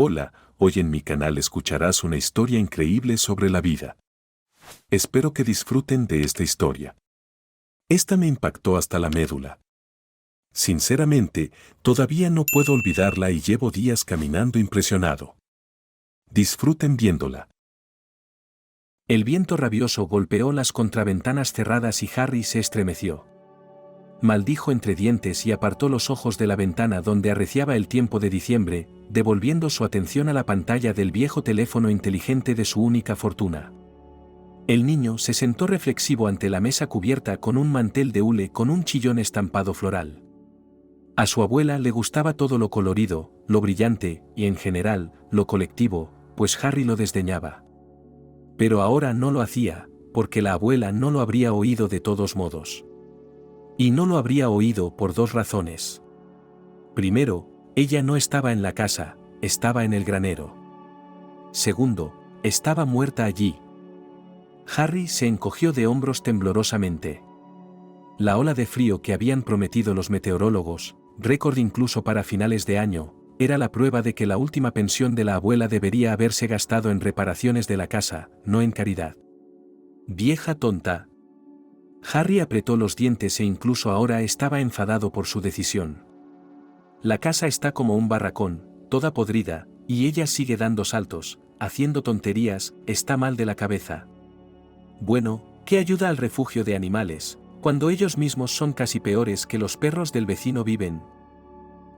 Hola, hoy en mi canal escucharás una historia increíble sobre la vida. Espero que disfruten de esta historia. Esta me impactó hasta la médula. Sinceramente, todavía no puedo olvidarla y llevo días caminando impresionado. Disfruten viéndola. El viento rabioso golpeó las contraventanas cerradas y Harry se estremeció. Maldijo entre dientes y apartó los ojos de la ventana donde arreciaba el tiempo de diciembre, devolviendo su atención a la pantalla del viejo teléfono inteligente de su única fortuna. El niño se sentó reflexivo ante la mesa cubierta con un mantel de hule con un chillón estampado floral. A su abuela le gustaba todo lo colorido, lo brillante, y en general, lo colectivo, pues Harry lo desdeñaba. Pero ahora no lo hacía, porque la abuela no lo habría oído de todos modos. Y no lo habría oído por dos razones. Primero, ella no estaba en la casa, estaba en el granero. Segundo, estaba muerta allí. Harry se encogió de hombros temblorosamente. La ola de frío que habían prometido los meteorólogos, récord incluso para finales de año, era la prueba de que la última pensión de la abuela debería haberse gastado en reparaciones de la casa, no en caridad. Vieja tonta. Harry apretó los dientes e incluso ahora estaba enfadado por su decisión. La casa está como un barracón, toda podrida, y ella sigue dando saltos, haciendo tonterías, está mal de la cabeza. Bueno, ¿qué ayuda al refugio de animales, cuando ellos mismos son casi peores que los perros del vecino viven?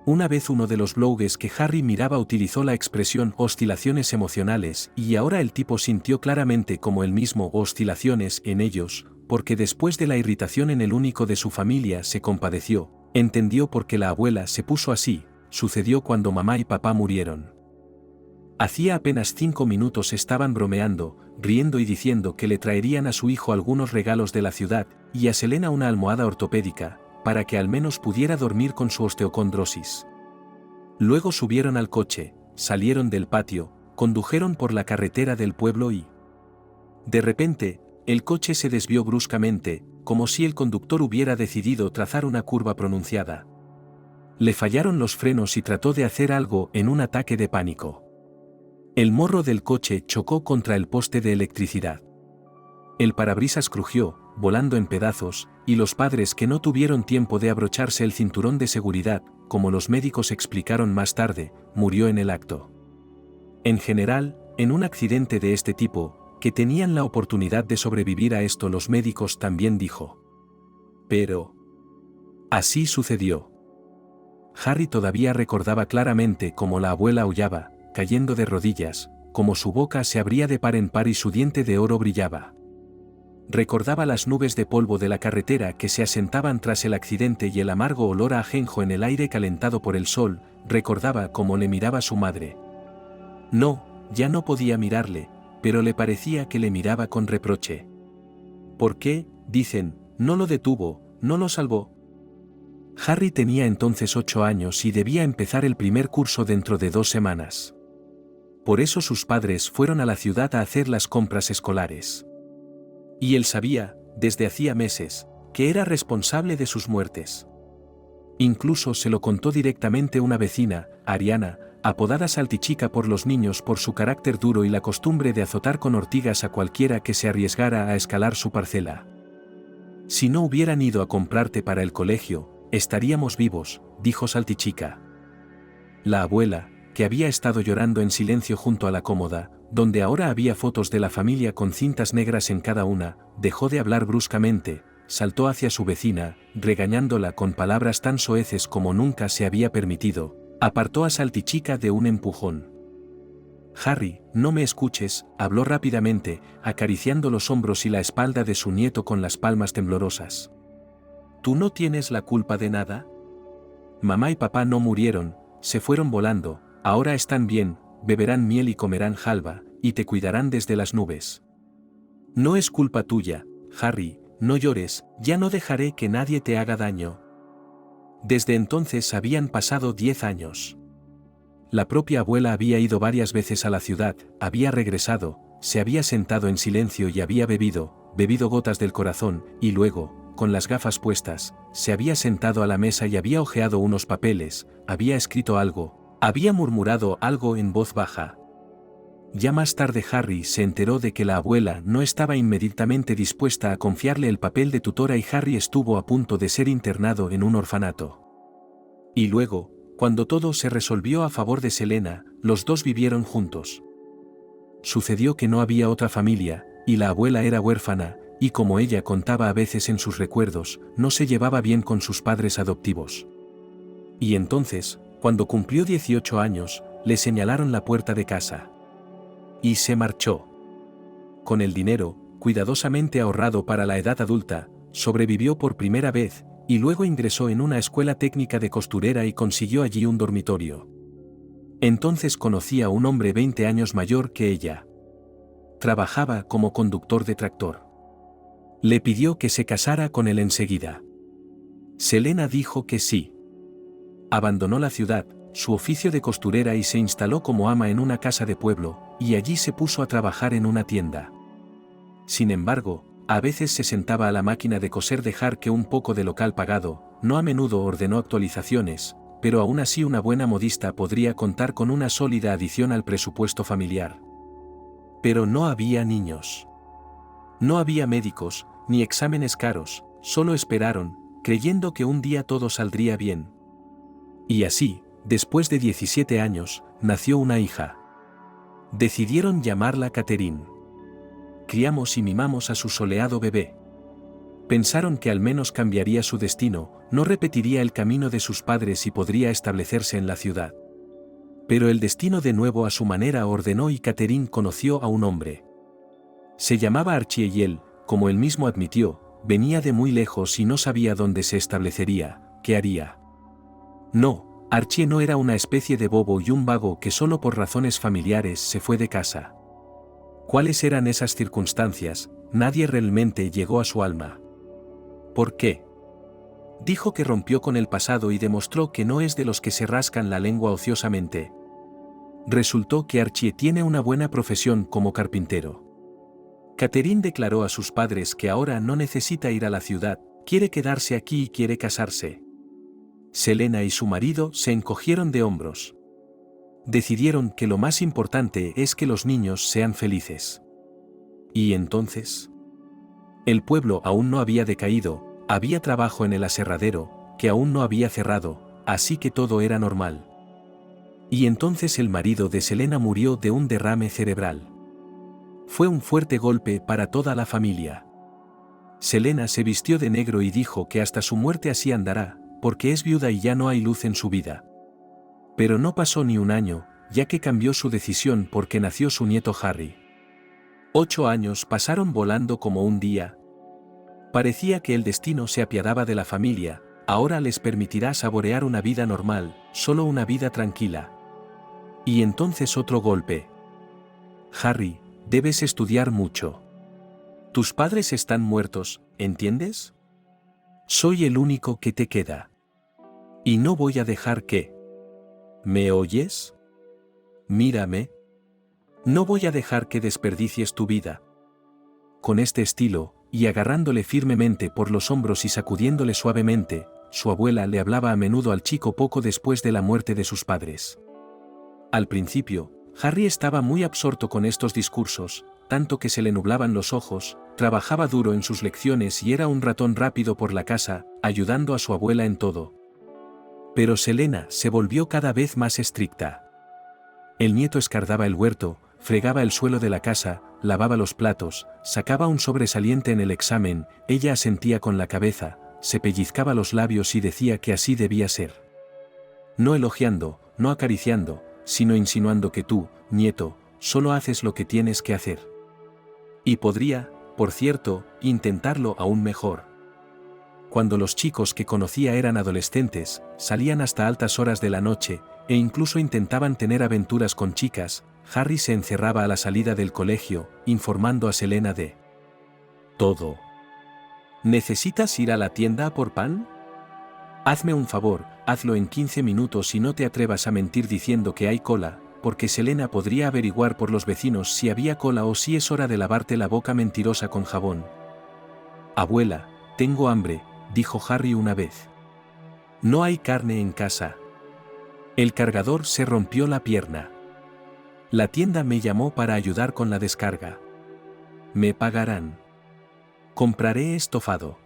Una vez uno de los blogs que Harry miraba utilizó la expresión oscilaciones emocionales y ahora el tipo sintió claramente como él mismo oscilaciones en ellos, porque después de la irritación en el único de su familia se compadeció, entendió por qué la abuela se puso así, sucedió cuando mamá y papá murieron. Hacía apenas 5 minutos estaban bromeando, riendo y diciendo que le traerían a su hijo algunos regalos de la ciudad, y a Selena una almohada ortopédica, para que al menos pudiera dormir con su osteocondrosis. Luego subieron al coche, salieron del patio, condujeron por la carretera del pueblo y... De repente, el coche se desvió bruscamente, como si el conductor hubiera decidido trazar una curva pronunciada. Le fallaron los frenos y trató de hacer algo en un ataque de pánico. El morro del coche chocó contra el poste de electricidad. El parabrisas crujió, volando en pedazos, y los padres que no tuvieron tiempo de abrocharse el cinturón de seguridad, como los médicos explicaron más tarde, murió en el acto. En general, en un accidente de este tipo, que tenían la oportunidad de sobrevivir a esto los médicos también dijo. Pero... así sucedió. Harry todavía recordaba claramente cómo la abuela aullaba, cayendo de rodillas, como su boca se abría de par en par y su diente de oro brillaba. Recordaba las nubes de polvo de la carretera que se asentaban tras el accidente y el amargo olor a ajenjo en el aire calentado por el sol, recordaba cómo le miraba su madre. No, ya no podía mirarle, pero le parecía que le miraba con reproche. ¿Por qué, dicen, no lo detuvo, no lo salvó? Harry tenía entonces 8 años y debía empezar el primer curso dentro de 2 semanas. Por eso sus padres fueron a la ciudad a hacer las compras escolares. Y él sabía, desde hacía meses, que era responsable de sus muertes. Incluso se lo contó directamente una vecina, Ariana, apodada Saltichica por los niños por su carácter duro y la costumbre de azotar con ortigas a cualquiera que se arriesgara a escalar su parcela. Si no hubieran ido a comprarte para el colegio, estaríamos vivos, dijo Saltichica. La abuela, que había estado llorando en silencio junto a la cómoda, donde ahora había fotos de la familia con cintas negras en cada una, dejó de hablar bruscamente, saltó hacia su vecina, regañándola con palabras tan soeces como nunca se había permitido, apartó a Saltichica de un empujón. Harry, no me escuches, habló rápidamente, acariciando los hombros y la espalda de su nieto con las palmas temblorosas. ¿Tú no tienes la culpa de nada? Mamá y papá no murieron, se fueron volando, ahora están bien, beberán miel y comerán jalba, y te cuidarán desde las nubes. No es culpa tuya, Harry, no llores, ya no dejaré que nadie te haga daño. Desde entonces habían pasado 10 años. La propia abuela había ido varias veces a la ciudad, había regresado, se había sentado en silencio y había bebido gotas del corazón, y luego, con las gafas puestas, se había sentado a la mesa y había hojeado unos papeles, había escrito algo, Había murmurado algo en voz baja. Ya más tarde Harry se enteró de que la abuela no estaba inmediatamente dispuesta a confiarle el papel de tutora y Harry estuvo a punto de ser internado en un orfanato. Y luego, cuando todo se resolvió a favor de Selena, los dos vivieron juntos. Sucedió que no había otra familia, y la abuela era huérfana, y como ella contaba a veces en sus recuerdos, no se llevaba bien con sus padres adoptivos. Y entonces, cuando cumplió 18 años, le señalaron la puerta de casa. Y se marchó. Con el dinero, cuidadosamente ahorrado para la edad adulta, sobrevivió por primera vez, y luego ingresó en una escuela técnica de costurera y consiguió allí un dormitorio. Entonces conocí a un hombre 20 años mayor que ella. Trabajaba como conductor de tractor. Le pidió que se casara con él enseguida. Selena dijo que sí. Abandonó la ciudad, su oficio de costurera y se instaló como ama en una casa de pueblo, y allí se puso a trabajar en una tienda. Sin embargo, a veces se sentaba a la máquina de coser dejar que un poco de local pagado, no a menudo ordenó actualizaciones, pero aún así una buena modista podría contar con una sólida adición al presupuesto familiar. Pero no había niños. No había médicos, ni exámenes caros, solo esperaron, creyendo que un día todo saldría bien. Y así, después de 17 años, nació una hija. Decidieron llamarla Catherine. Criamos y mimamos a su soleado bebé. Pensaron que al menos cambiaría su destino, no repetiría el camino de sus padres y podría establecerse en la ciudad. Pero el destino de nuevo a su manera ordenó y Catherine conoció a un hombre. Se llamaba Archie y él, como él mismo admitió, venía de muy lejos y no sabía dónde se establecería, qué haría. No, Archie no era una especie de bobo y un vago que solo por razones familiares se fue de casa. ¿Cuáles eran esas circunstancias? Nadie realmente llegó a su alma. ¿Por qué? Dijo que rompió con el pasado y demostró que no es de los que se rascan la lengua ociosamente. Resultó que Archie tiene una buena profesión como carpintero. Catherine declaró a sus padres que ahora no necesita ir a la ciudad, quiere quedarse aquí y quiere casarse. Selena y su marido se encogieron de hombros. Decidieron que lo más importante es que los niños sean felices. ¿Y entonces? El pueblo aún no había decaído, había trabajo en el aserradero, que aún no había cerrado, así que todo era normal. Y entonces el marido de Selena murió de un derrame cerebral. Fue un fuerte golpe para toda la familia. Selena se vistió de negro y dijo que hasta su muerte así andará, porque es viuda y ya no hay luz en su vida. Pero no pasó ni un año, ya que cambió su decisión porque nació su nieto Harry. 8 años pasaron volando como un día. Parecía que el destino se apiadaba de la familia, ahora les permitirá saborear una vida normal, solo una vida tranquila. Y entonces otro golpe. Harry, debes estudiar mucho. Tus padres están muertos, ¿entiendes? Soy el único que te queda. Y no voy a dejar que... ¿Me oyes? Mírame. No voy a dejar que desperdicies tu vida. Con este estilo, y agarrándole firmemente por los hombros y sacudiéndole suavemente, su abuela le hablaba a menudo al chico poco después de la muerte de sus padres. Al principio, Harry estaba muy absorto con estos discursos, tanto que se le nublaban los ojos, trabajaba duro en sus lecciones y era un ratón rápido por la casa, ayudando a su abuela en todo. Pero Selena se volvió cada vez más estricta. El nieto escardaba el huerto, fregaba el suelo de la casa, lavaba los platos, sacaba un sobresaliente en el examen, ella asentía con la cabeza, se pellizcaba los labios y decía que así debía ser. No elogiando, no acariciando, sino insinuando que tú, nieto, solo haces lo que tienes que hacer. Y podría, por cierto, intentarlo aún mejor. Cuando los chicos que conocía eran adolescentes, salían hasta altas horas de la noche, e incluso intentaban tener aventuras con chicas, Harry se encerraba a la salida del colegio, informando a Selena de todo. ¿Necesitas ir a la tienda a por pan? Hazme un favor, hazlo en 15 minutos y no te atrevas a mentir diciendo que hay cola, porque Selena podría averiguar por los vecinos si había cola o si es hora de lavarte la boca mentirosa con jabón. Abuela, tengo hambre, dijo Harry una vez. No hay carne en casa. El cargador se rompió la pierna. La tienda me llamó para ayudar con la descarga. Me pagarán. Compraré estofado.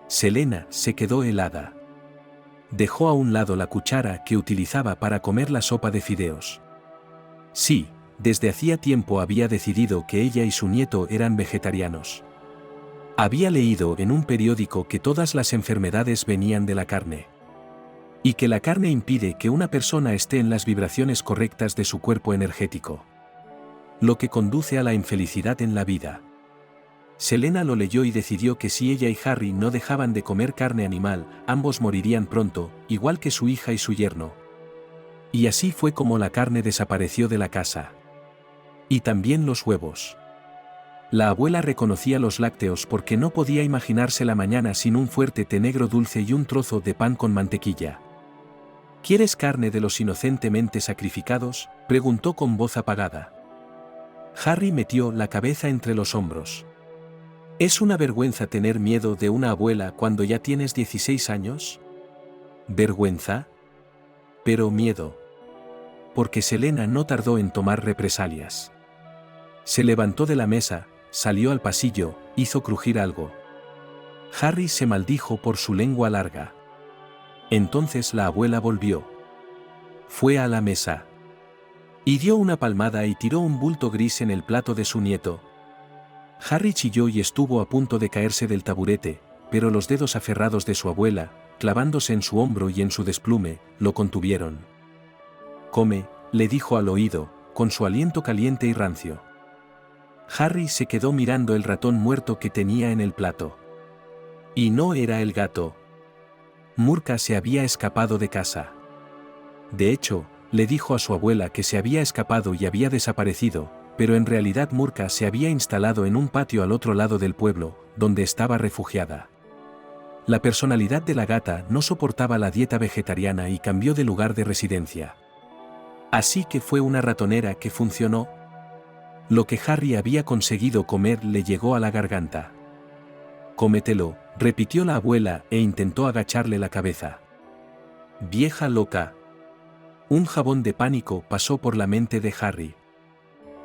Selena se quedó helada. Dejó a un lado la cuchara que utilizaba para comer la sopa de fideos. Sí, desde hacía tiempo había decidido que ella y su nieto eran vegetarianos. Había leído en un periódico que todas las enfermedades venían de la carne. Y que la carne impide que una persona esté en las vibraciones correctas de su cuerpo energético. Lo que conduce a la infelicidad en la vida. Selena lo leyó y decidió que si ella y Harry no dejaban de comer carne animal, ambos morirían pronto, igual que su hija y su yerno. Y así fue como la carne desapareció de la casa. Y también los huevos. La abuela reconocía los lácteos porque no podía imaginarse la mañana sin un fuerte té negro dulce y un trozo de pan con mantequilla. ¿Quieres carne de los inocentemente sacrificados?, preguntó con voz apagada. Harry metió la cabeza entre los hombros. ¿Es una vergüenza tener miedo de una abuela cuando ya tienes 16 años? ¿Vergüenza? Pero miedo. Porque Selena no tardó en tomar represalias. Se levantó de la mesa, salió al pasillo, hizo crujir algo. Harry se maldijo por su lengua larga. Entonces la abuela volvió. Fue a la mesa. Y dio una palmada y tiró un bulto gris en el plato de su nieto. Harry chilló y estuvo a punto de caerse del taburete, pero los dedos aferrados de su abuela, clavándose en su hombro y en su desplume, lo contuvieron. Come, le dijo al oído, con su aliento caliente y rancio. Harry se quedó mirando el ratón muerto que tenía en el plato. Y no era el gato. Murka se había escapado de casa. De hecho, le dijo a su abuela que se había escapado y había desaparecido, pero en realidad Murka se había instalado en un patio al otro lado del pueblo, donde estaba refugiada. La personalidad de la gata no soportaba la dieta vegetariana y cambió de lugar de residencia. Así que fue una ratonera que funcionó. Lo que Harry había conseguido comer le llegó a la garganta. «Cómetelo», repitió la abuela e intentó agacharle la cabeza. «Vieja loca». Un jabón de pánico pasó por la mente de Harry.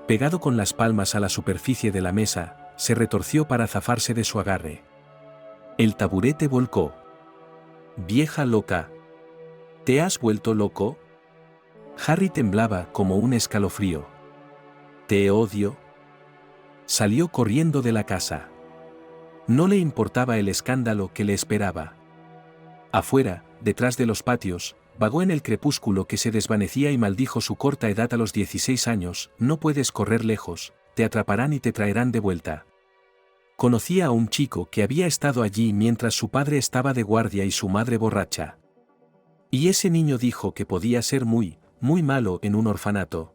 Pegado con las palmas a la superficie de la mesa, se retorció para zafarse de su agarre. El taburete volcó. «Vieja loca. ¿Te has vuelto loco?» Harry temblaba como un escalofrío. «Te odio». Salió corriendo de la casa. No le importaba el escándalo que le esperaba. Afuera, detrás de los patios, vagó en el crepúsculo que se desvanecía y maldijo su corta edad a los 16 años, no puedes correr lejos, te atraparán y te traerán de vuelta. Conocía a un chico que había estado allí mientras su padre estaba de guardia y su madre borracha. Y ese niño dijo que podía ser muy, muy malo en un orfanato.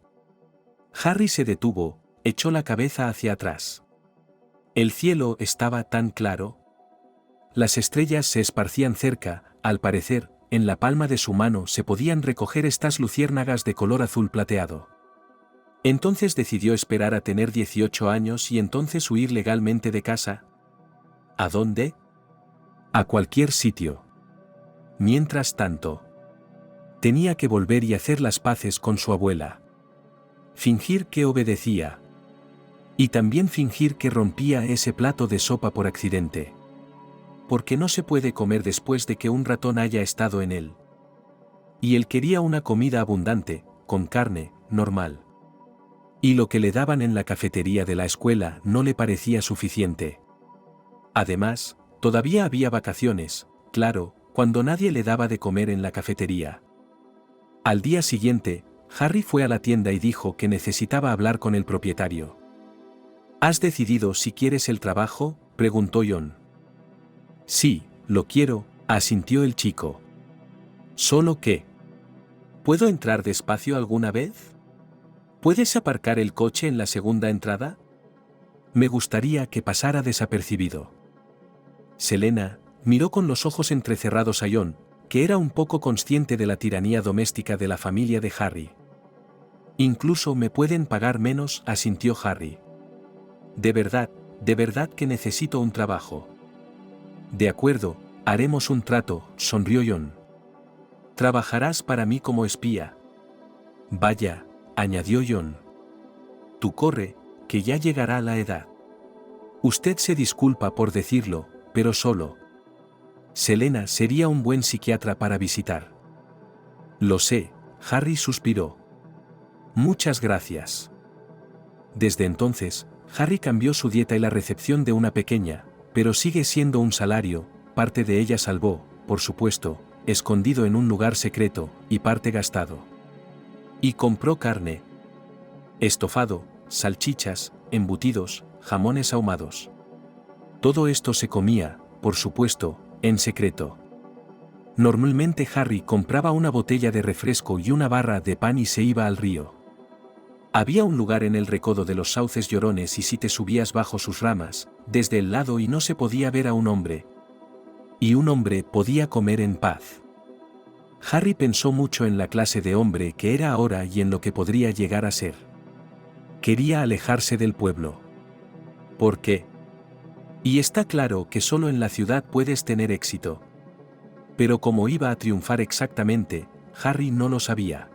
Harry se detuvo, echó la cabeza hacia atrás. El cielo estaba tan claro. Las estrellas se esparcían cerca, al parecer, en la palma de su mano se podían recoger estas luciérnagas de color azul plateado. Entonces decidió esperar a tener 18 años y entonces huir legalmente de casa. ¿A dónde? A cualquier sitio. Mientras tanto, tenía que volver y hacer las paces con su abuela. Fingir que obedecía. Y también fingir que rompía ese plato de sopa por accidente. Porque no se puede comer después de que un ratón haya estado en él. Y él quería una comida abundante, con carne, normal. Y lo que le daban en la cafetería de la escuela no le parecía suficiente. Además, todavía había vacaciones, claro, cuando nadie le daba de comer en la cafetería. Al día siguiente, Harry fue a la tienda y dijo que necesitaba hablar con el propietario. ¿Has decidido si quieres el trabajo?, preguntó John. Sí, lo quiero, asintió el chico. ¿Solo qué? ¿Puedo entrar despacio alguna vez? ¿Puedes aparcar el coche en la segunda entrada? Me gustaría que pasara desapercibido. Selena miró con los ojos entrecerrados a John, que era un poco consciente de la tiranía doméstica de la familia de Harry. Incluso me pueden pagar menos, asintió Harry. De verdad que necesito un trabajo. De acuerdo, haremos un trato, sonrió John. Trabajarás para mí como espía. Vaya, añadió Jon. Tú corre, que ya llegará la edad. Usted se disculpa por decirlo, pero solo Selena sería un buen psiquiatra para visitar. Lo sé, Harry suspiró. Muchas gracias. Desde entonces, Harry cambió su dieta y la recepción de una pequeña, pero sigue siendo un salario, parte de ella salvó, por supuesto, escondido en un lugar secreto, y parte gastado. Y compró carne. Estofado, salchichas, embutidos, jamones ahumados. Todo esto se comía, por supuesto, en secreto. Normalmente Harry compraba una botella de refresco y una barra de pan y se iba al río. Había un lugar en el recodo de los sauces llorones y si te subías bajo sus ramas, desde el lado y no se podía ver a un hombre. Y un hombre podía comer en paz. Harry pensó mucho en la clase de hombre que era ahora y en lo que podría llegar a ser. Quería alejarse del pueblo. ¿Por qué? Y está claro que solo en la ciudad puedes tener éxito. Pero cómo iba a triunfar exactamente, Harry no lo sabía.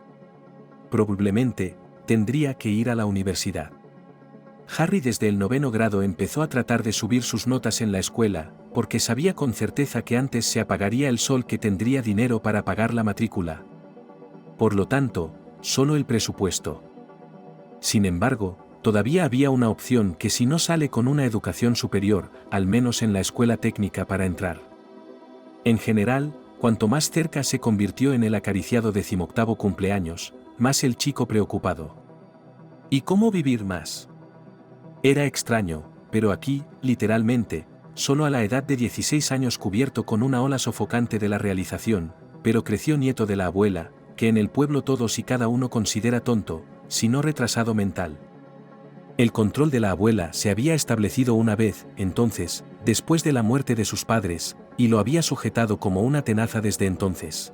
Probablemente, tendría que ir a la universidad. Harry desde el 9º grado empezó a tratar de subir sus notas en la escuela, porque sabía con certeza que antes se apagaría el sol que tendría dinero para pagar la matrícula. Por lo tanto, solo el presupuesto. Sin embargo, todavía había una opción que si no sale con una educación superior, al menos en la escuela técnica para entrar. En general, cuanto más cerca se convirtió en el acariciado 18º cumpleaños, más el chico preocupado. ¿Y cómo vivir más? Era extraño, pero aquí, literalmente, solo a la edad de 16 años cubierto con una ola sofocante de la realización, pero creció nieto de la abuela, que en el pueblo todos y cada uno considera tonto, si no retrasado mental. El control de la abuela se había establecido una vez, entonces, después de la muerte de sus padres, y lo había sujetado como una tenaza desde entonces.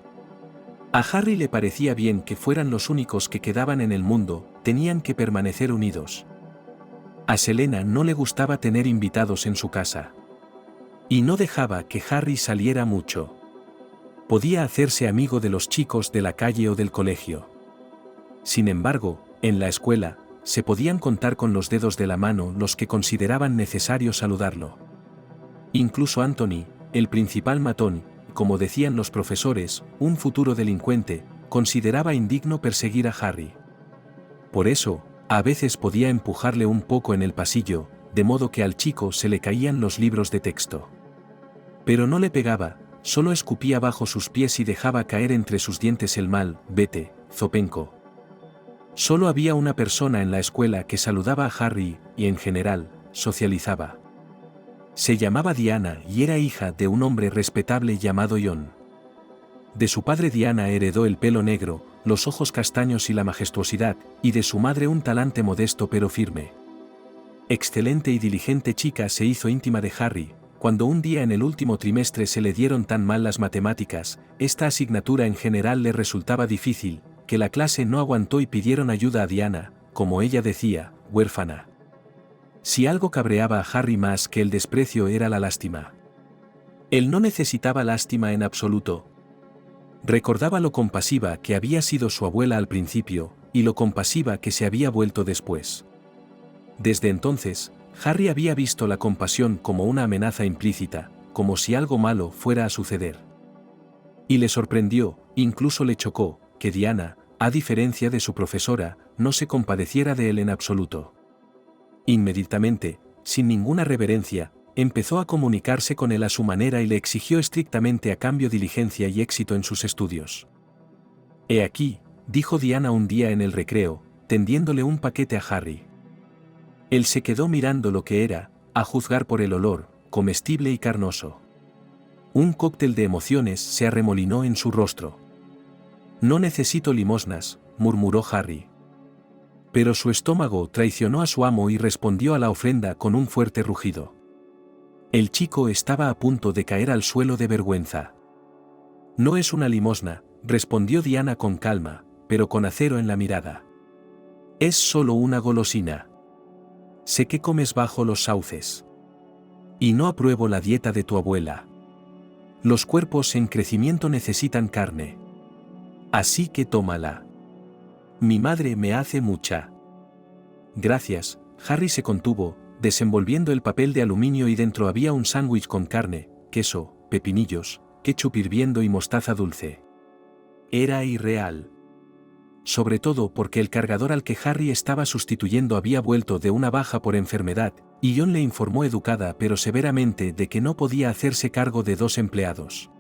A Harry le parecía bien que fueran los únicos que quedaban en el mundo, tenían que permanecer unidos. A Selena no le gustaba tener invitados en su casa. Y no dejaba que Harry saliera mucho. Podía hacerse amigo de los chicos de la calle o del colegio. Sin embargo, en la escuela, se podían contar con los dedos de la mano los que consideraban necesario saludarlo. Incluso Anthony, el principal matón, como decían los profesores, un futuro delincuente, consideraba indigno perseguir a Harry. Por eso, a veces podía empujarle un poco en el pasillo, de modo que al chico se le caían los libros de texto. Pero no le pegaba, solo escupía bajo sus pies y dejaba caer entre sus dientes el mal, vete, zopenco. Solo había una persona en la escuela que saludaba a Harry, y en general, socializaba. Se llamaba Diana y era hija de un hombre respetable llamado Jon. De su padre Diana heredó el pelo negro, los ojos castaños y la majestuosidad, y de su madre un talante modesto pero firme. Excelente y diligente chica se hizo íntima de Harry, cuando un día en el último trimestre se le dieron tan mal las matemáticas, esta asignatura en general le resultaba difícil, que la clase no aguantó y pidieron ayuda a Diana, como ella decía, huérfana. Si algo cabreaba a Harry más que el desprecio era la lástima. Él no necesitaba lástima en absoluto. Recordaba lo compasiva que había sido su abuela al principio, y lo compasiva que se había vuelto después. Desde entonces, Harry había visto la compasión como una amenaza implícita, como si algo malo fuera a suceder. Y le sorprendió, incluso le chocó, que Diana, a diferencia de su profesora, no se compadeciera de él en absoluto. Inmediatamente, sin ninguna reverencia, empezó a comunicarse con él a su manera y le exigió estrictamente a cambio diligencia y éxito en sus estudios. «He aquí», dijo Diana un día en el recreo, tendiéndole un paquete a Harry. Él se quedó mirando lo que era, a juzgar por el olor, comestible y carnoso. Un cóctel de emociones se arremolinó en su rostro. «No necesito limosnas», murmuró Harry. Pero su estómago traicionó a su amo y respondió a la ofrenda con un fuerte rugido. El chico estaba a punto de caer al suelo de vergüenza. «No es una limosna», respondió Diana con calma, pero con acero en la mirada. «Es solo una golosina. Sé que comes bajo los sauces. Y no apruebo la dieta de tu abuela. Los cuerpos en crecimiento necesitan carne. Así que tómala. Mi madre me hace mucha. Gracias. Harry se contuvo, desenvolviendo el papel de aluminio y dentro había un sándwich con carne, queso, pepinillos, ketchup hirviendo y mostaza dulce. Era irreal. Sobre todo porque el cargador al que Harry estaba sustituyendo había vuelto de una baja por enfermedad, y John le informó educada pero severamente de que no podía hacerse cargo de 2 empleados.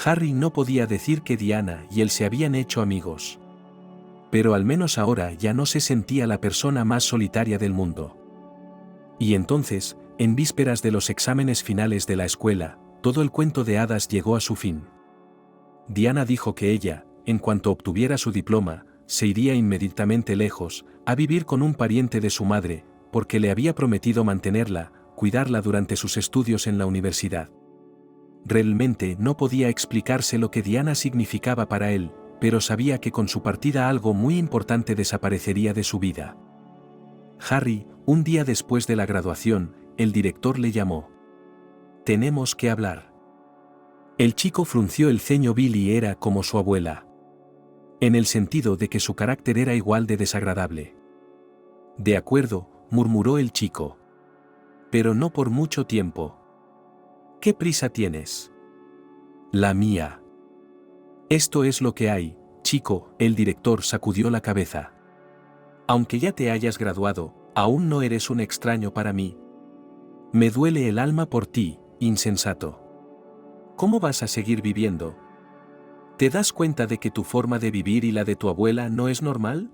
Harry no podía decir que Diana y él se habían hecho amigos. Pero al menos ahora ya no se sentía la persona más solitaria del mundo. Y entonces, en vísperas de los exámenes finales de la escuela, todo el cuento de hadas llegó a su fin. Diana dijo que ella, en cuanto obtuviera su diploma, se iría inmediatamente lejos, a vivir con un pariente de su madre, porque le había prometido mantenerla, cuidarla durante sus estudios en la universidad. Realmente no podía explicarse lo que Diana significaba para él, pero sabía que con su partida algo muy importante desaparecería de su vida. Harry, un día después de la graduación, el director le llamó. «Tenemos que hablar». El chico frunció el ceño. Billy era como su abuela. En el sentido de que su carácter era igual de desagradable. «De acuerdo», murmuró el chico. «Pero no por mucho tiempo». «¿Qué prisa tienes?» «La mía». «Esto es lo que hay, chico», el director sacudió la cabeza. «Aunque ya te hayas graduado, aún no eres un extraño para mí. Me duele el alma por ti, insensato. ¿Cómo vas a seguir viviendo? ¿Te das cuenta de que tu forma de vivir y la de tu abuela no es normal?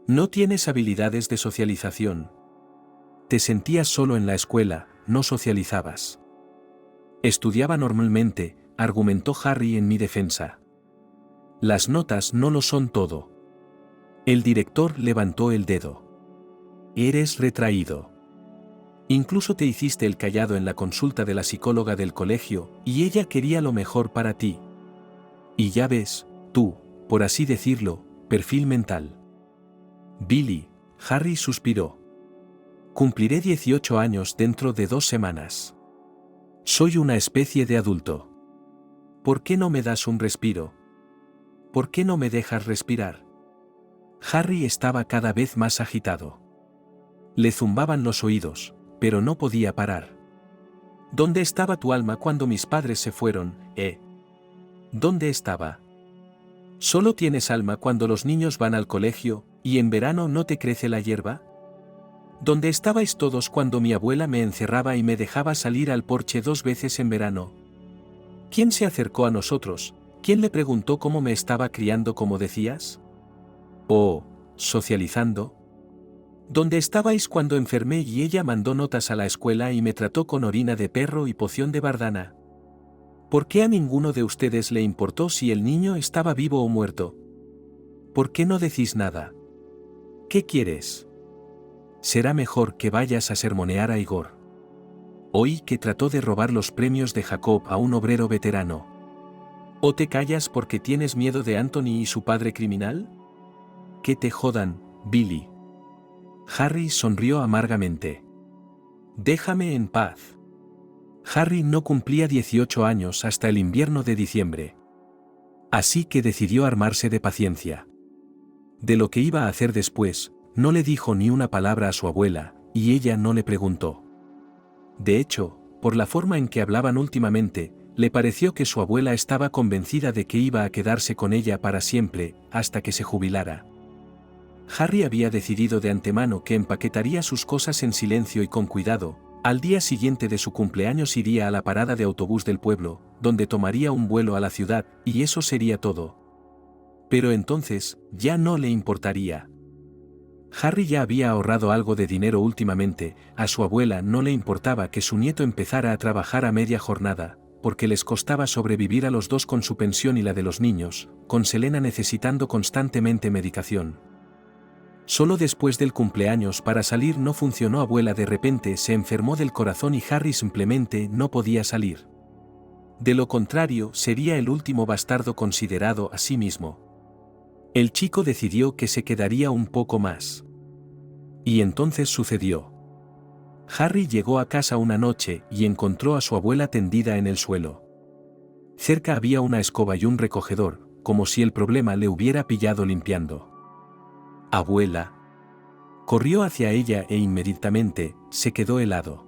No tienes habilidades de socialización. Te sentías solo en la escuela, no socializabas». «Estudiaba normalmente», argumentó Harry en mi defensa. «Las notas no lo son todo». El director levantó el dedo. «Eres retraído. Incluso te hiciste el callado en la consulta de la psicóloga del colegio, y ella quería lo mejor para ti. Y ya ves, tú, por así decirlo, perfil mental». «Billy», Harry suspiró. «Cumpliré 18 años dentro de 2 semanas. Soy una especie de adulto. ¿Por qué no me das un respiro? ¿Por qué no me dejas respirar?» Harry estaba cada vez más agitado. Le zumbaban los oídos, pero no podía parar. «¿Dónde estaba tu alma cuando mis padres se fueron, ¿Dónde estaba? ¿Solo tienes alma cuando los niños van al colegio, y en verano no te crece la hierba? ¿Dónde estabais todos cuando mi abuela me encerraba y me dejaba salir al porche 2 veces en verano? ¿Quién se acercó a nosotros? ¿Quién le preguntó cómo me estaba criando como decías? ¿O, socializando? ¿Dónde estabais cuando enfermé y ella mandó notas a la escuela y me trató con orina de perro y poción de bardana? ¿Por qué a ninguno de ustedes le importó si el niño estaba vivo o muerto? ¿Por qué no decís nada? ¿Qué quieres? Será mejor que vayas a sermonear a Igor. Oí que trató de robar los premios de Jacob a un obrero veterano. ¿O te callas porque tienes miedo de Anthony y su padre criminal? Que te jodan, Billy». Harry sonrió amargamente. «Déjame en paz». Harry no cumplía 18 años hasta el invierno de diciembre. Así que decidió armarse de paciencia. De lo que iba a hacer después, no le dijo ni una palabra a su abuela, y ella no le preguntó. De hecho, por la forma en que hablaban últimamente, le pareció que su abuela estaba convencida de que iba a quedarse con ella para siempre, hasta que se jubilara. Harry había decidido de antemano que empaquetaría sus cosas en silencio y con cuidado. Al día siguiente de su cumpleaños iría a la parada de autobús del pueblo, donde tomaría un vuelo a la ciudad, y eso sería todo. Pero entonces, ya no le importaría. Harry ya había ahorrado algo de dinero últimamente. A su abuela no le importaba que su nieto empezara a trabajar a media jornada, porque les costaba sobrevivir a los dos con su pensión y la de los niños, con Selena necesitando constantemente medicación. Solo después del cumpleaños para salir no funcionó. Abuela de repente se enfermó del corazón y Harry simplemente no podía salir. De lo contrario, sería el último bastardo considerado a sí mismo. El chico decidió que se quedaría un poco más. Y entonces sucedió. Harry llegó a casa una noche y encontró a su abuela tendida en el suelo. Cerca había una escoba y un recogedor, como si el problema le hubiera pillado limpiando. «Abuela». Corrió hacia ella e inmediatamente se quedó helado.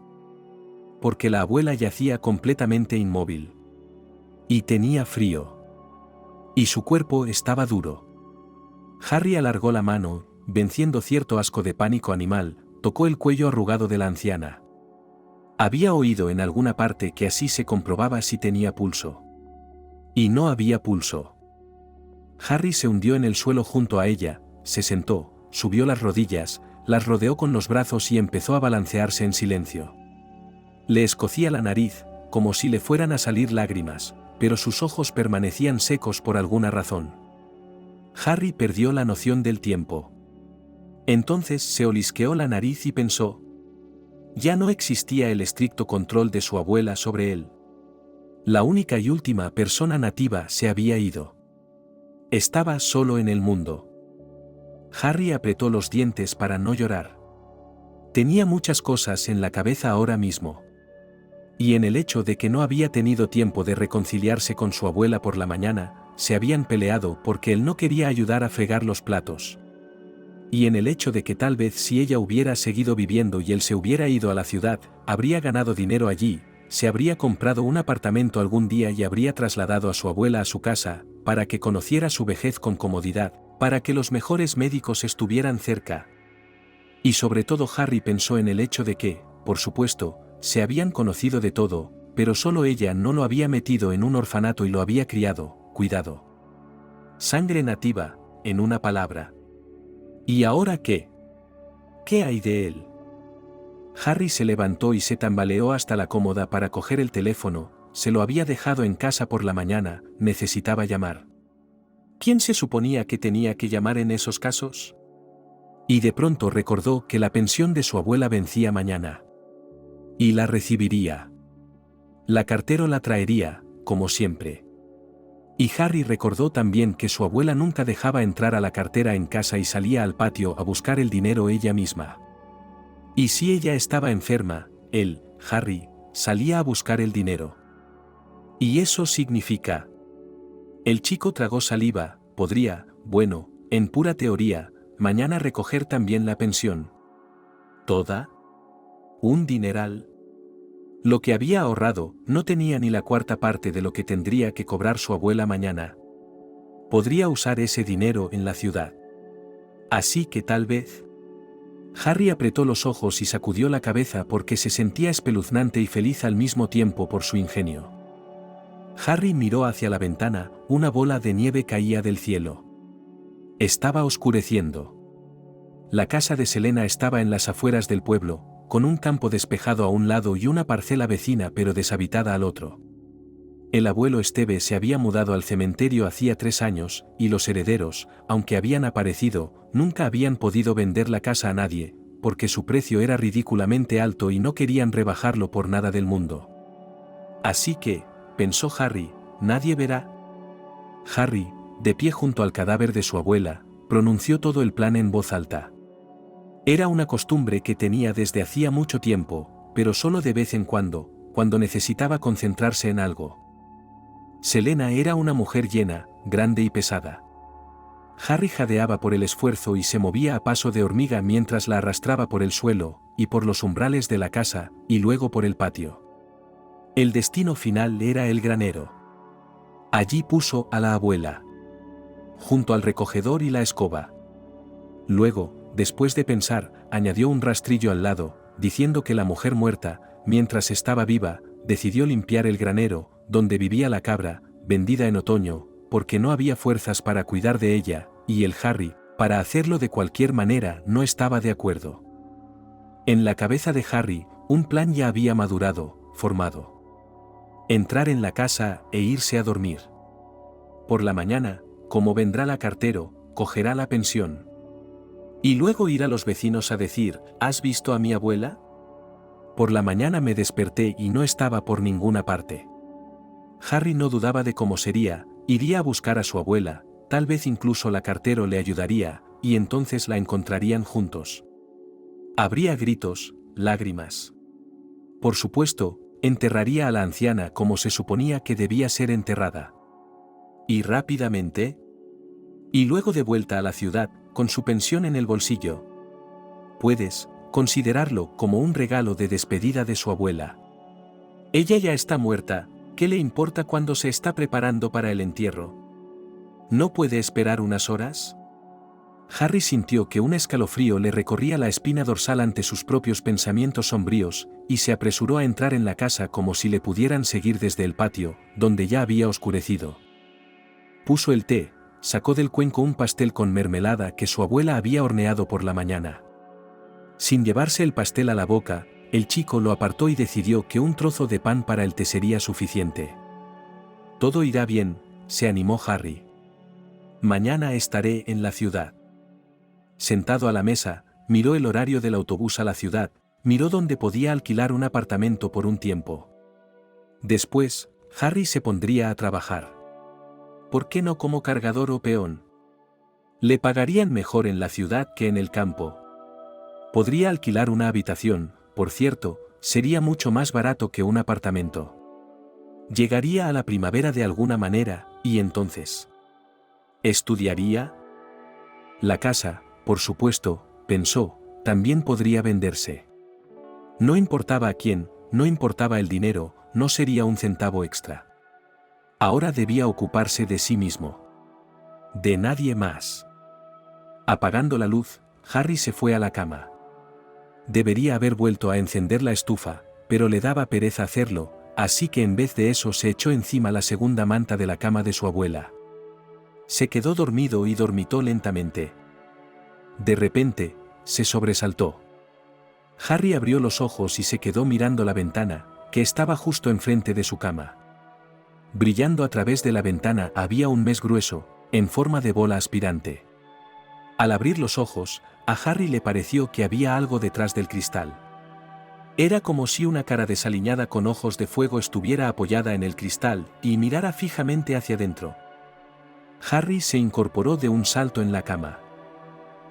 Porque la abuela yacía completamente inmóvil. Y tenía frío. Y su cuerpo estaba duro. Harry alargó la mano, venciendo cierto asco de pánico animal, tocó el cuello arrugado de la anciana. Había oído en alguna parte que así se comprobaba si tenía pulso. Y no había pulso. Harry se hundió en el suelo junto a ella, se sentó, subió las rodillas, las rodeó con los brazos y empezó a balancearse en silencio. Le escocía la nariz, como si le fueran a salir lágrimas, pero sus ojos permanecían secos por alguna razón. Harry perdió la noción del tiempo. Entonces se olisqueó la nariz y pensó. Ya no existía el estricto control de su abuela sobre él. La única y última persona nativa se había ido. Estaba solo en el mundo. Harry apretó los dientes para no llorar. Tenía muchas cosas en la cabeza ahora mismo. Y en el hecho de que no había tenido tiempo de reconciliarse con su abuela por la mañana, se habían peleado porque él no quería ayudar a fregar los platos. Y en el hecho de que tal vez si ella hubiera seguido viviendo y él se hubiera ido a la ciudad, habría ganado dinero allí, se habría comprado un apartamento algún día y habría trasladado a su abuela a su casa, para que conociera su vejez con comodidad, para que los mejores médicos estuvieran cerca. Y sobre todo Harry pensó en el hecho de que, por supuesto, se habían conocido de todo, pero solo ella no lo había metido en un orfanato y lo había criado, cuidado. Sangre nativa, en una palabra. ¿Y ahora qué? ¿Qué hay de él? Harry se levantó y se tambaleó hasta la cómoda para coger el teléfono, se lo había dejado en casa por la mañana, necesitaba llamar. ¿Quién se suponía que tenía que llamar en esos casos? Y de pronto recordó que la pensión de su abuela vencía mañana. Y la recibiría. La cartero la traería, como siempre. Y Harry recordó también que su abuela nunca dejaba entrar a la cartera en casa y salía al patio a buscar el dinero ella misma. Y si ella estaba enferma, él, Harry, salía a buscar el dinero. Y eso significa... El chico tragó saliva, podría, bueno, en pura teoría, mañana recoger también la pensión. ¿Toda? ¿Un dineral? Lo que había ahorrado no tenía ni la cuarta parte de lo que tendría que cobrar su abuela mañana. Podría usar ese dinero en la ciudad. Así que tal vez... Harry apretó los ojos y sacudió la cabeza porque se sentía espeluznante y feliz al mismo tiempo por su ingenio. Harry miró hacia la ventana, una bola de nieve caía del cielo. Estaba oscureciendo. La casa de Selena estaba en las afueras del pueblo, con un campo despejado a un lado y una parcela vecina pero deshabitada al otro. El abuelo Esteve se había mudado al cementerio hacía 3 años, y los herederos, aunque habían aparecido, nunca habían podido vender la casa a nadie, porque su precio era ridículamente alto y no querían rebajarlo por nada del mundo. Así que, pensó Harry, nadie verá. Harry, de pie junto al cadáver de su abuela, pronunció todo el plan en voz alta. Era una costumbre que tenía desde hacía mucho tiempo, pero solo de vez en cuando necesitaba concentrarse en algo. Selena era una mujer llena, grande y pesada. Harry jadeaba por el esfuerzo y se movía a paso de hormiga mientras la arrastraba por el suelo, y por los umbrales de la casa, y luego por el patio. El destino final era el granero. Allí puso a la abuela. Junto al recogedor y la escoba. Luego, después de pensar, añadió un rastrillo al lado, diciendo que la mujer muerta, mientras estaba viva, decidió limpiar el granero, donde vivía la cabra, vendida en otoño, porque no había fuerzas para cuidar de ella, y el Harry, para hacerlo de cualquier manera, no estaba de acuerdo. En la cabeza de Harry, un plan ya había madurado, formado. Entrar en la casa e irse a dormir. Por la mañana, como vendrá la cartero, cogerá la pensión. Y luego ir a los vecinos a decir, ¿has visto a mi abuela? Por la mañana me desperté y no estaba por ninguna parte. Harry no dudaba de cómo sería, iría a buscar a su abuela, tal vez incluso la cartero le ayudaría, y entonces la encontrarían juntos. Habría gritos, lágrimas. Por supuesto, enterraría a la anciana como se suponía que debía ser enterrada. Y rápidamente. Y luego de vuelta a la ciudad, con su pensión en el bolsillo. Puedes considerarlo como un regalo de despedida de su abuela. Ella ya está muerta, ¿qué le importa cuando se está preparando para el entierro? ¿No puede esperar unas horas? Harry sintió que un escalofrío le recorría la espina dorsal ante sus propios pensamientos sombríos, y se apresuró a entrar en la casa como si le pudieran seguir desde el patio, donde ya había oscurecido. Puso el té, sacó del cuenco un pastel con mermelada que su abuela había horneado por la mañana. Sin llevarse el pastel a la boca, el chico lo apartó y decidió que un trozo de pan para el té sería suficiente. Todo irá bien, se animó Harry. Mañana estaré en la ciudad. Sentado a la mesa, miró el horario del autobús a la ciudad, miró dónde podía alquilar un apartamento por un tiempo. Después, Harry se pondría a trabajar. ¿Por qué no como cargador o peón? Le pagarían mejor en la ciudad que en el campo. Podría alquilar una habitación, por cierto, sería mucho más barato que un apartamento. Llegaría a la primavera de alguna manera, y entonces. ¿Estudiaría? La casa, por supuesto, pensó, también podría venderse. No importaba a quién, no importaba el dinero, no sería un centavo extra. Ahora debía ocuparse de sí mismo. De nadie más. Apagando la luz, Harry se fue a la cama. Debería haber vuelto a encender la estufa, pero le daba pereza hacerlo, así que en vez de eso se echó encima la segunda manta de la cama de su abuela. Se quedó dormido y dormitó lentamente. De repente, se sobresaltó. Harry abrió los ojos y se quedó mirando la ventana, que estaba justo enfrente de su cama. Brillando a través de la ventana había un mes grueso, en forma de bola aspirante. Al abrir los ojos, a Harry le pareció que había algo detrás del cristal. Era como si una cara desaliñada con ojos de fuego estuviera apoyada en el cristal y mirara fijamente hacia dentro. Harry se incorporó de un salto en la cama.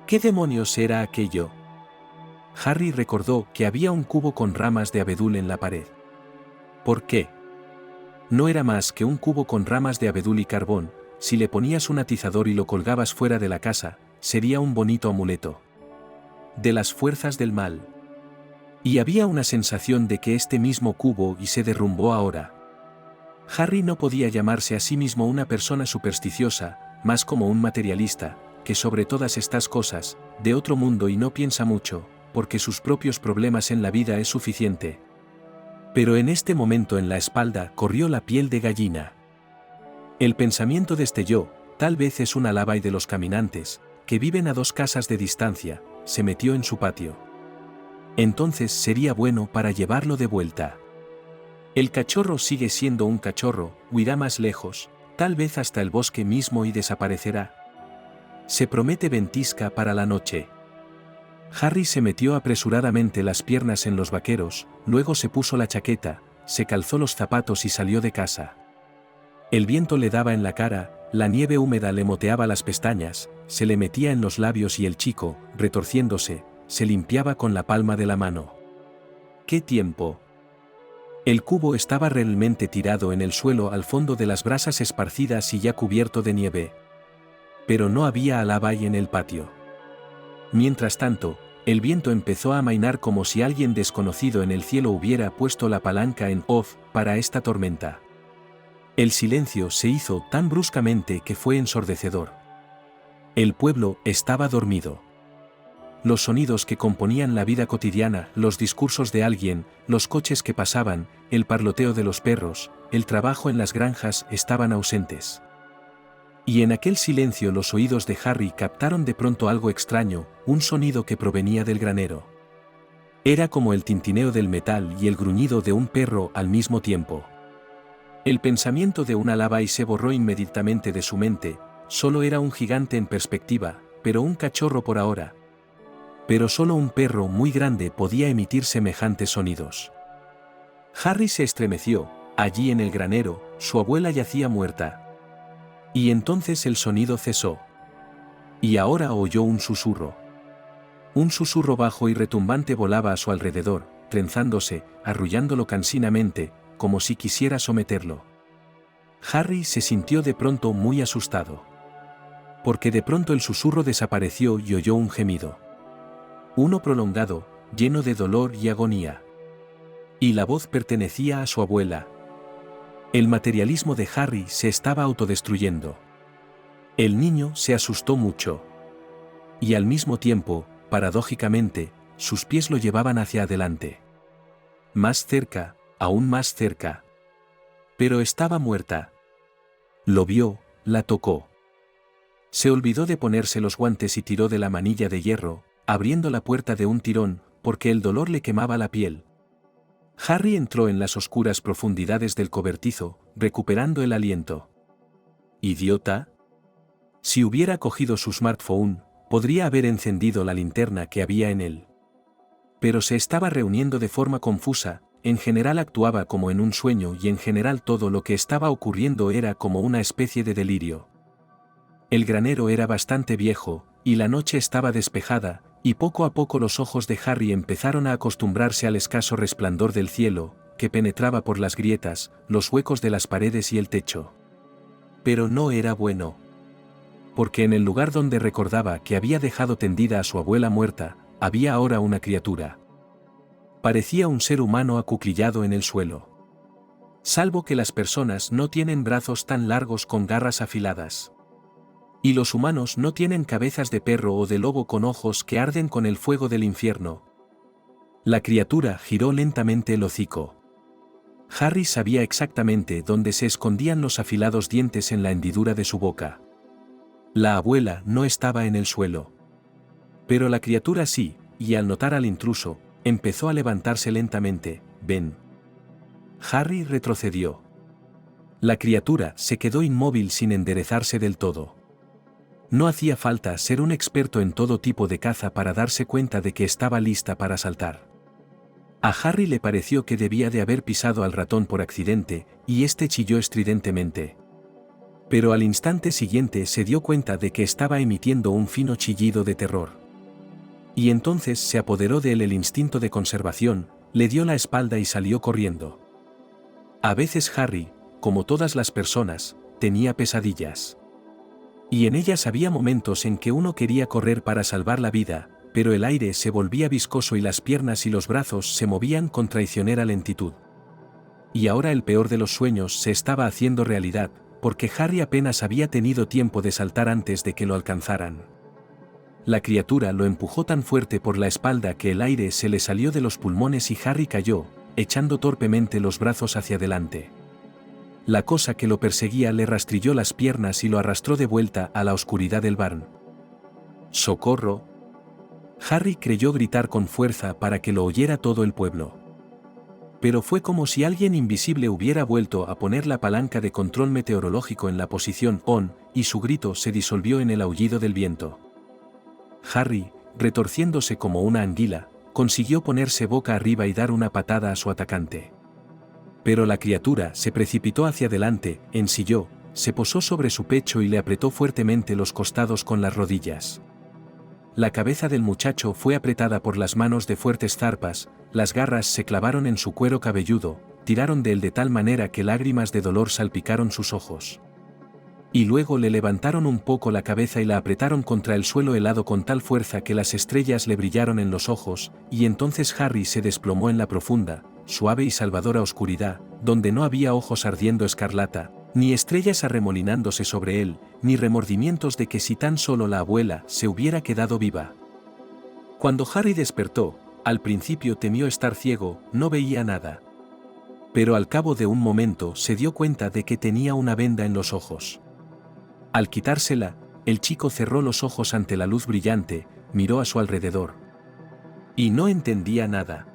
¿Qué demonios era aquello? Harry recordó que había un cubo con ramas de abedul en la pared. ¿Por qué? No era más que un cubo con ramas de abedul y carbón. Si le ponías un atizador y lo colgabas fuera de la casa, sería un bonito amuleto. De las fuerzas del mal. Y había una sensación de que este mismo cubo y se derrumbó ahora. Harry no podía llamarse a sí mismo una persona supersticiosa, más como un materialista, que sobre todas estas cosas, de otro mundo y no piensa mucho, porque sus propios problemas en la vida es suficiente. Pero en este momento en la espalda corrió la piel de gallina. El pensamiento destelló, tal vez es una lava y de los caminantes, que viven a 2 casas de distancia, se metió en su patio. Entonces sería bueno para llevarlo de vuelta. El cachorro sigue siendo un cachorro, huirá más lejos, tal vez hasta el bosque mismo y desaparecerá. Se promete ventisca para la noche. Harry se metió apresuradamente las piernas en los vaqueros, luego se puso la chaqueta, se calzó los zapatos y salió de casa. El viento le daba en la cara, la nieve húmeda le moteaba las pestañas, se le metía en los labios y el chico, retorciéndose, se limpiaba con la palma de la mano. ¡Qué tiempo! El cubo estaba realmente tirado en el suelo al fondo de las brasas esparcidas y ya cubierto de nieve. Pero no había lava en el patio. Mientras tanto, el viento empezó a amainar como si alguien desconocido en el cielo hubiera puesto la palanca en off para esta tormenta. El silencio se hizo tan bruscamente que fue ensordecedor. El pueblo estaba dormido. Los sonidos que componían la vida cotidiana, los discursos de alguien, los coches que pasaban, el parloteo de los perros, el trabajo en las granjas estaban ausentes. Y en aquel silencio los oídos de Harry captaron de pronto algo extraño, un sonido que provenía del granero. Era como el tintineo del metal y el gruñido de un perro al mismo tiempo. El pensamiento de una lava y se borró inmediatamente de su mente, solo era un gigante en perspectiva, pero un cachorro por ahora. Pero solo un perro muy grande podía emitir semejantes sonidos. Harry se estremeció, allí en el granero, su abuela yacía muerta. Y entonces el sonido cesó. Y ahora oyó un susurro. Un susurro bajo y retumbante volaba a su alrededor, trenzándose, arrullándolo cansinamente, como si quisiera someterlo. Harry se sintió de pronto muy asustado. Porque de pronto el susurro desapareció y oyó un gemido. Uno prolongado, lleno de dolor y agonía. Y la voz pertenecía a su abuela. El materialismo de Harry se estaba autodestruyendo. El niño se asustó mucho. Y al mismo tiempo, paradójicamente, sus pies lo llevaban hacia adelante. Más cerca, aún más cerca. Pero estaba muerta. Lo vio, la tocó. Se olvidó de ponerse los guantes y tiró de la manilla de hierro, abriendo la puerta de un tirón, porque el dolor le quemaba la piel. Harry entró en las oscuras profundidades del cobertizo, recuperando el aliento. ¿Idiota? Si hubiera cogido su smartphone, podría haber encendido la linterna que había en él. Pero se estaba reuniendo de forma confusa, en general actuaba como en un sueño y en general todo lo que estaba ocurriendo era como una especie de delirio. El granero era bastante viejo, y la noche estaba despejada, y poco a poco los ojos de Harry empezaron a acostumbrarse al escaso resplandor del cielo, que penetraba por las grietas, los huecos de las paredes y el techo. Pero no era bueno. Porque en el lugar donde recordaba que había dejado tendida a su abuela muerta, había ahora una criatura. Parecía un ser humano acuclillado en el suelo. Salvo que las personas no tienen brazos tan largos con garras afiladas. Y los humanos no tienen cabezas de perro o de lobo con ojos que arden con el fuego del infierno. La criatura giró lentamente el hocico. Harry sabía exactamente dónde se escondían los afilados dientes en la hendidura de su boca. La abuela no estaba en el suelo. Pero la criatura sí, y al notar al intruso, empezó a levantarse lentamente. «Ven». Harry retrocedió. La criatura se quedó inmóvil sin enderezarse del todo. No hacía falta ser un experto en todo tipo de caza para darse cuenta de que estaba lista para saltar. A Harry le pareció que debía de haber pisado al ratón por accidente, y éste chilló estridentemente. Pero al instante siguiente se dio cuenta de que estaba emitiendo un fino chillido de terror. Y entonces se apoderó de él el instinto de conservación, le dio la espalda y salió corriendo. A veces Harry, como todas las personas, tenía pesadillas. Y en ellas había momentos en que uno quería correr para salvar la vida, pero el aire se volvía viscoso y las piernas y los brazos se movían con traicionera lentitud. Y ahora el peor de los sueños se estaba haciendo realidad, porque Harry apenas había tenido tiempo de saltar antes de que lo alcanzaran. La criatura lo empujó tan fuerte por la espalda que el aire se le salió de los pulmones y Harry cayó, echando torpemente los brazos hacia adelante. La cosa que lo perseguía le rastrilló las piernas y lo arrastró de vuelta a la oscuridad del barn. ¡Socorro! Harry creyó gritar con fuerza para que lo oyera todo el pueblo. Pero fue como si alguien invisible hubiera vuelto a poner la palanca de control meteorológico en la posición on, y su grito se disolvió en el aullido del viento. Harry, retorciéndose como una anguila, consiguió ponerse boca arriba y dar una patada a su atacante. Pero la criatura se precipitó hacia adelante, ensilló, se posó sobre su pecho y le apretó fuertemente los costados con las rodillas. La cabeza del muchacho fue apretada por las manos de fuertes zarpas, las garras se clavaron en su cuero cabelludo, tiraron de él de tal manera que lágrimas de dolor salpicaron sus ojos. Y luego le levantaron un poco la cabeza y la apretaron contra el suelo helado con tal fuerza que las estrellas le brillaron en los ojos, y entonces Harry se desplomó en la profunda, suave y salvadora oscuridad, donde no había ojos ardiendo escarlata, ni estrellas arremolinándose sobre él, ni remordimientos de que si tan solo la abuela se hubiera quedado viva. Cuando Harry despertó, al principio temió estar ciego, no veía nada. Pero al cabo de un momento se dio cuenta de que tenía una venda en los ojos. Al quitársela, el chico cerró los ojos ante la luz brillante, miró a su alrededor. Y no entendía nada.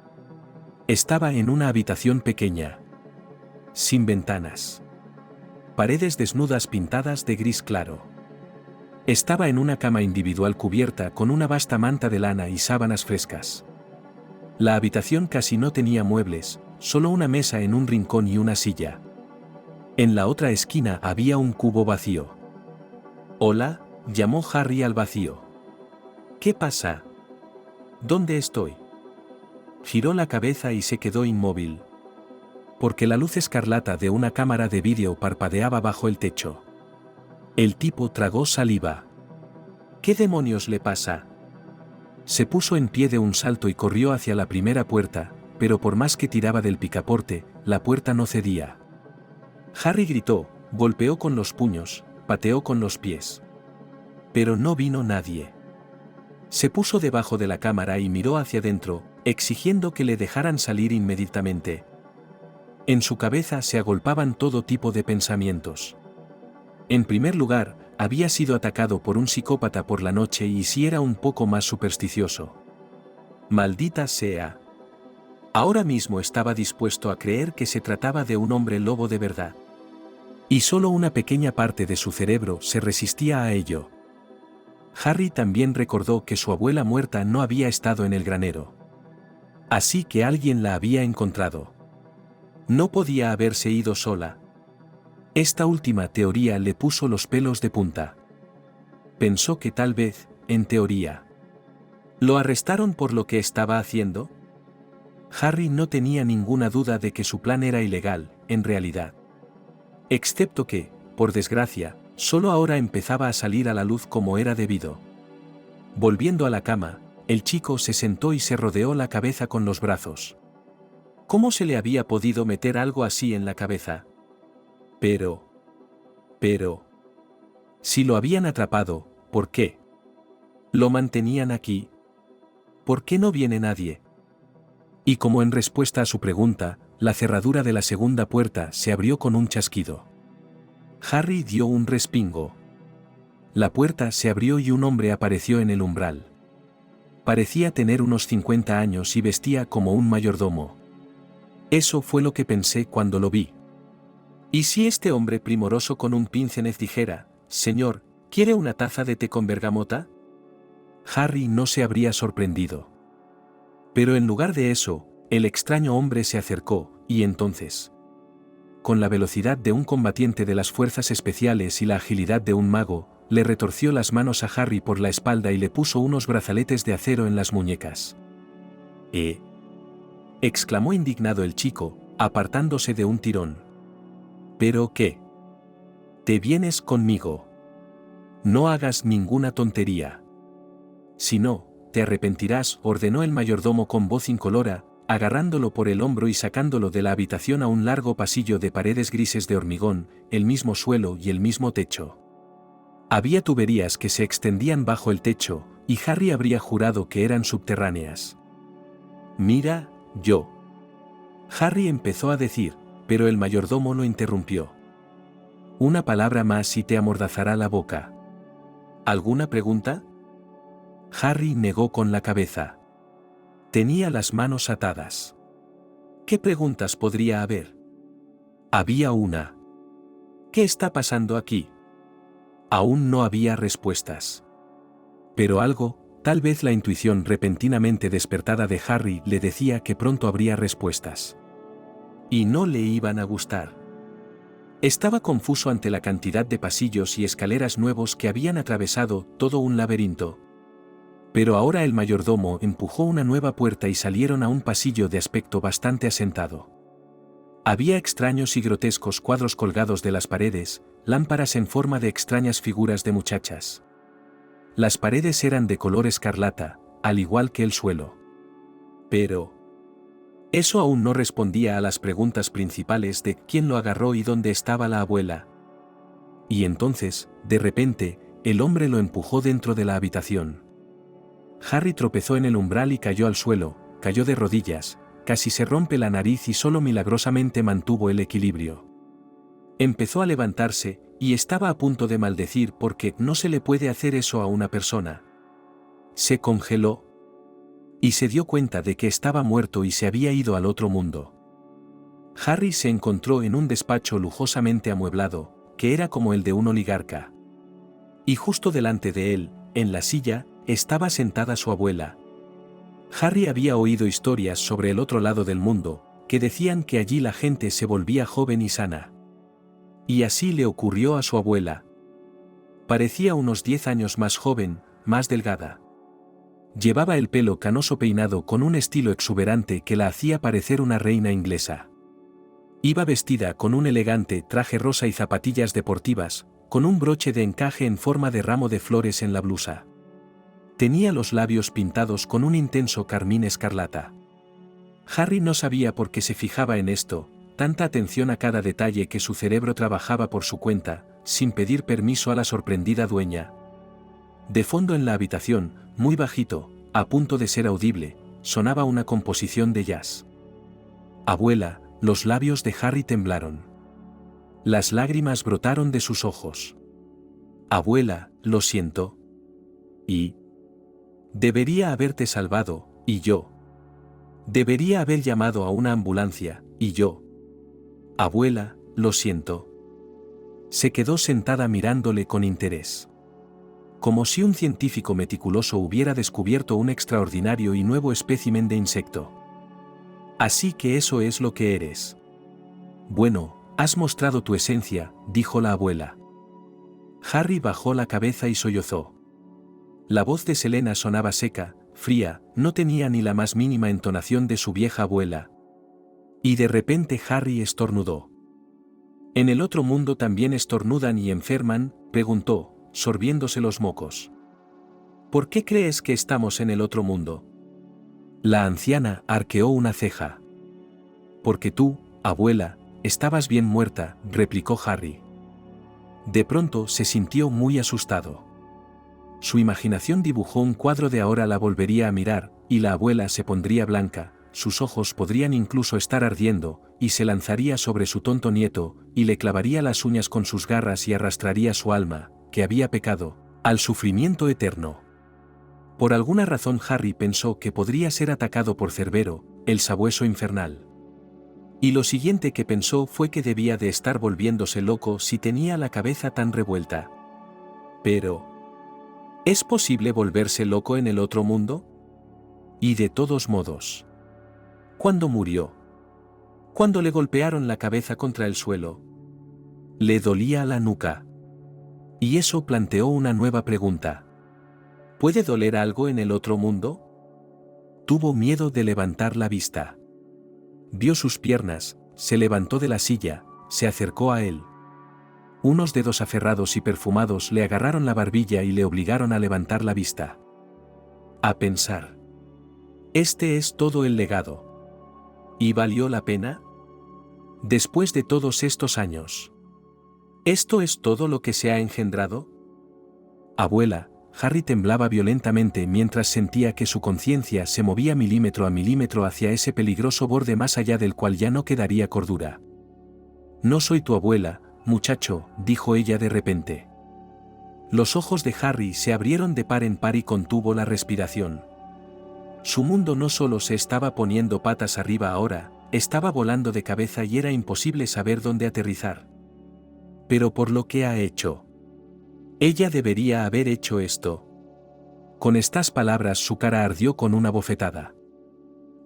Estaba en una habitación pequeña. Sin ventanas. Paredes desnudas pintadas de gris claro. Estaba en una cama individual cubierta con una vasta manta de lana y sábanas frescas. La habitación casi no tenía muebles, solo una mesa en un rincón y una silla. En la otra esquina había un cubo vacío. «Hola», llamó Harry al vacío. «¿Qué pasa? ¿Dónde estoy?» Giró la cabeza y se quedó inmóvil. porque la luz escarlata de una cámara de vídeo parpadeaba bajo el techo. El tipo tragó saliva. ¿Qué demonios le pasa? Se puso en pie de un salto y corrió hacia la primera puerta, pero por más que tiraba del picaporte, la puerta no cedía. Harry gritó, golpeó con los puños, pateó con los pies. Pero no vino nadie. Se puso debajo de la cámara y miró hacia dentro, exigiendo que le dejaran salir inmediatamente. En su cabeza se agolpaban todo tipo de pensamientos. En primer lugar, había sido atacado por un psicópata por la noche y si era un poco más supersticioso. Maldita sea. Ahora mismo estaba dispuesto a creer que se trataba de un hombre lobo de verdad. Y solo una pequeña parte de su cerebro se resistía a ello. Harry también recordó que su abuela muerta no había estado en el granero. Así que alguien la había encontrado. No podía haberse ido sola. Esta última teoría le puso los pelos de punta. Pensó que tal vez, en teoría, ¿lo arrestaron por lo que estaba haciendo? Harry no tenía ninguna duda de que su plan era ilegal, en realidad. Excepto que, por desgracia, solo ahora empezaba a salir a la luz como era debido. Volviendo a la cama, el chico se sentó y se rodeó la cabeza con los brazos. ¿Cómo se le había podido meter algo así en la cabeza? Pero... si lo habían atrapado, ¿por qué? ¿Lo mantenían aquí? ¿Por qué no viene nadie? Y como en respuesta a su pregunta, la cerradura de la segunda puerta se abrió con un chasquido. Harry dio un respingo. La puerta se abrió y un hombre apareció en el umbral. Parecía tener unos 50 años y vestía como un mayordomo. Eso fue lo que pensé cuando lo vi. ¿Y si este hombre primoroso con un pince-nez dijera, «Señor, ¿quiere una taza de té con bergamota?» Harry no se habría sorprendido. Pero en lugar de eso, el extraño hombre se acercó, y entonces, con la velocidad de un combatiente de las fuerzas especiales y la agilidad de un mago, le retorció las manos a Harry por la espalda y le puso unos brazaletes de acero en las muñecas. Exclamó indignado el chico, apartándose de un tirón. ¿Pero qué? ¿Te vienes conmigo? No hagas ninguna tontería. Si no, te arrepentirás, ordenó el mayordomo con voz incolora, agarrándolo por el hombro y sacándolo de la habitación a un largo pasillo de paredes grises de hormigón, el mismo suelo y el mismo techo. Había tuberías que se extendían bajo el techo, y Harry habría jurado que eran subterráneas. «Mira, yo». Harry empezó a decir, pero el mayordomo lo interrumpió. «Una palabra más y te amordazará la boca». ¿Alguna pregunta? Harry negó con la cabeza. Tenía las manos atadas. ¿Qué preguntas podría haber? Había una. ¿Qué está pasando aquí? Aún no había respuestas. Pero algo, tal vez la intuición repentinamente despertada de Harry le decía que pronto habría respuestas. Y no le iban a gustar. Estaba confuso ante la cantidad de pasillos y escaleras nuevos que habían atravesado todo un laberinto. Pero ahora el mayordomo empujó una nueva puerta y salieron a un pasillo de aspecto bastante asentado. Había extraños y grotescos cuadros colgados de las paredes, lámparas en forma de extrañas figuras de muchachas. Las paredes eran de color escarlata, al igual que el suelo. Pero eso aún no respondía a las preguntas principales de quién lo agarró y dónde estaba la abuela. Y entonces, de repente, el hombre lo empujó dentro de la habitación. Harry tropezó en el umbral y cayó al suelo, cayó de rodillas, casi se rompe la nariz y solo milagrosamente mantuvo el equilibrio. Empezó a levantarse, y estaba a punto de maldecir porque no se le puede hacer eso a una persona. Se congeló. Y se dio cuenta de que estaba muerto y se había ido al otro mundo. Harry se encontró en un despacho lujosamente amueblado, que era como el de un oligarca. Y justo delante de él, en la silla, estaba sentada su abuela. Harry había oído historias sobre el otro lado del mundo, que decían que allí la gente se volvía joven y sana. Y así le ocurrió a su abuela. Parecía unos 10 años más joven, más delgada. Llevaba el pelo canoso peinado con un estilo exuberante que la hacía parecer una reina inglesa. Iba vestida con un elegante traje rosa y zapatillas deportivas, con un broche de encaje en forma de ramo de flores en la blusa. Tenía los labios pintados con un intenso carmín escarlata. Harry no sabía por qué se fijaba en esto, tanta atención a cada detalle que su cerebro trabajaba por su cuenta, sin pedir permiso a la sorprendida dueña. De fondo en la habitación, muy bajito, a punto de ser audible, sonaba una composición de jazz. Abuela, los labios de Harry temblaron. Las lágrimas brotaron de sus ojos. Abuela, lo siento. Y... debería haberte salvado, y yo. Debería haber llamado a una ambulancia, y yo. Abuela, lo siento. Se quedó sentada mirándole con interés. Como si un científico meticuloso hubiera descubierto un extraordinario y nuevo espécimen de insecto. Así que eso es lo que eres. Bueno, has mostrado tu esencia, dijo la abuela. Harry bajó la cabeza y sollozó. La voz de Selena sonaba seca, fría, no tenía ni la más mínima entonación de su vieja abuela. Y de repente Harry estornudó. ¿En el otro mundo también estornudan y enferman?, preguntó, sorbiéndose los mocos. ¿Por qué crees que estamos en el otro mundo? La anciana arqueó una ceja. Porque tú, abuela, estabas bien muerta, replicó Harry. De pronto se sintió muy asustado. Su imaginación dibujó un cuadro de ahora la volvería a mirar, y la abuela se pondría blanca, sus ojos podrían incluso estar ardiendo, y se lanzaría sobre su tonto nieto, y le clavaría las uñas con sus garras y arrastraría su alma, que había pecado, al sufrimiento eterno. Por alguna razón Harry pensó que podría ser atacado por Cerbero, el sabueso infernal. Y lo siguiente que pensó fue que debía de estar volviéndose loco si tenía la cabeza tan revuelta. Pero... ¿es posible volverse loco en el otro mundo? Y de todos modos. ¿Cuándo murió? ¿Cuándo le golpearon la cabeza contra el suelo? Le dolía la nuca. Y eso planteó una nueva pregunta. ¿Puede doler algo en el otro mundo? Tuvo miedo de levantar la vista. Vio sus piernas, se levantó de la silla, se acercó a él. Unos dedos aferrados y perfumados le agarraron la barbilla y le obligaron a levantar la vista. A pensar. Este es todo el legado. ¿Y valió la pena? Después de todos estos años. ¿Esto es todo lo que se ha engendrado? Abuela, Harry temblaba violentamente mientras sentía que su conciencia se movía milímetro a milímetro hacia ese peligroso borde más allá del cual ya no quedaría cordura. No soy tu abuela, muchacho, dijo ella de repente. Los ojos de Harry se abrieron de par en par y contuvo la respiración. Su mundo no solo se estaba poniendo patas arriba ahora, estaba volando de cabeza y era imposible saber dónde aterrizar. Pero por lo que ha hecho. Ella debería haber hecho esto. Con estas palabras su cara ardió con una bofetada.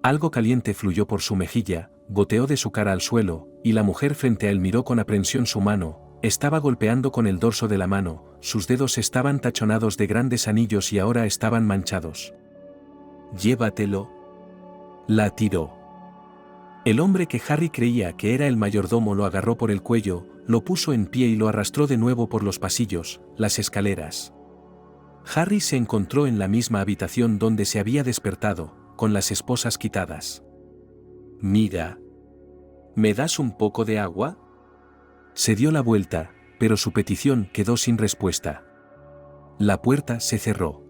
Algo caliente fluyó por su mejilla, goteó de su cara al suelo, y la mujer frente a él miró con aprensión su mano, estaba golpeando con el dorso de la mano, sus dedos estaban tachonados de grandes anillos y ahora estaban manchados. Llévatelo. La tiró. El hombre que Harry creía que era el mayordomo lo agarró por el cuello, lo puso en pie y lo arrastró de nuevo por los pasillos, las escaleras. Harry se encontró en la misma habitación donde se había despertado, con las esposas quitadas. Mira. ¿Me das un poco de agua? Se dio la vuelta, pero su petición quedó sin respuesta. La puerta se cerró.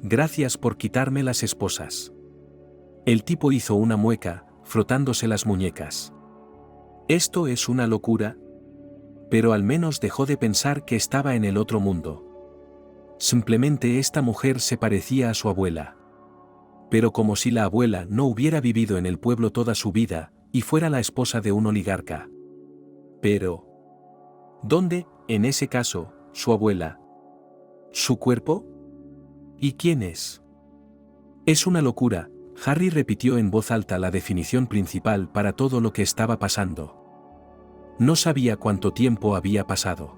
Gracias por quitarme las esposas. El tipo hizo una mueca, frotándose las muñecas. ¿Esto es una locura? Pero al menos dejó de pensar que estaba en el otro mundo. Simplemente esta mujer se parecía a su abuela. Pero como si la abuela no hubiera vivido en el pueblo toda su vida, y fuera la esposa de un oligarca. Pero... ¿dónde, en ese caso, su abuela? ¿Su cuerpo? ¿Y quién es? Es una locura, Harry repitió en voz alta la definición principal para todo lo que estaba pasando. No sabía cuánto tiempo había pasado.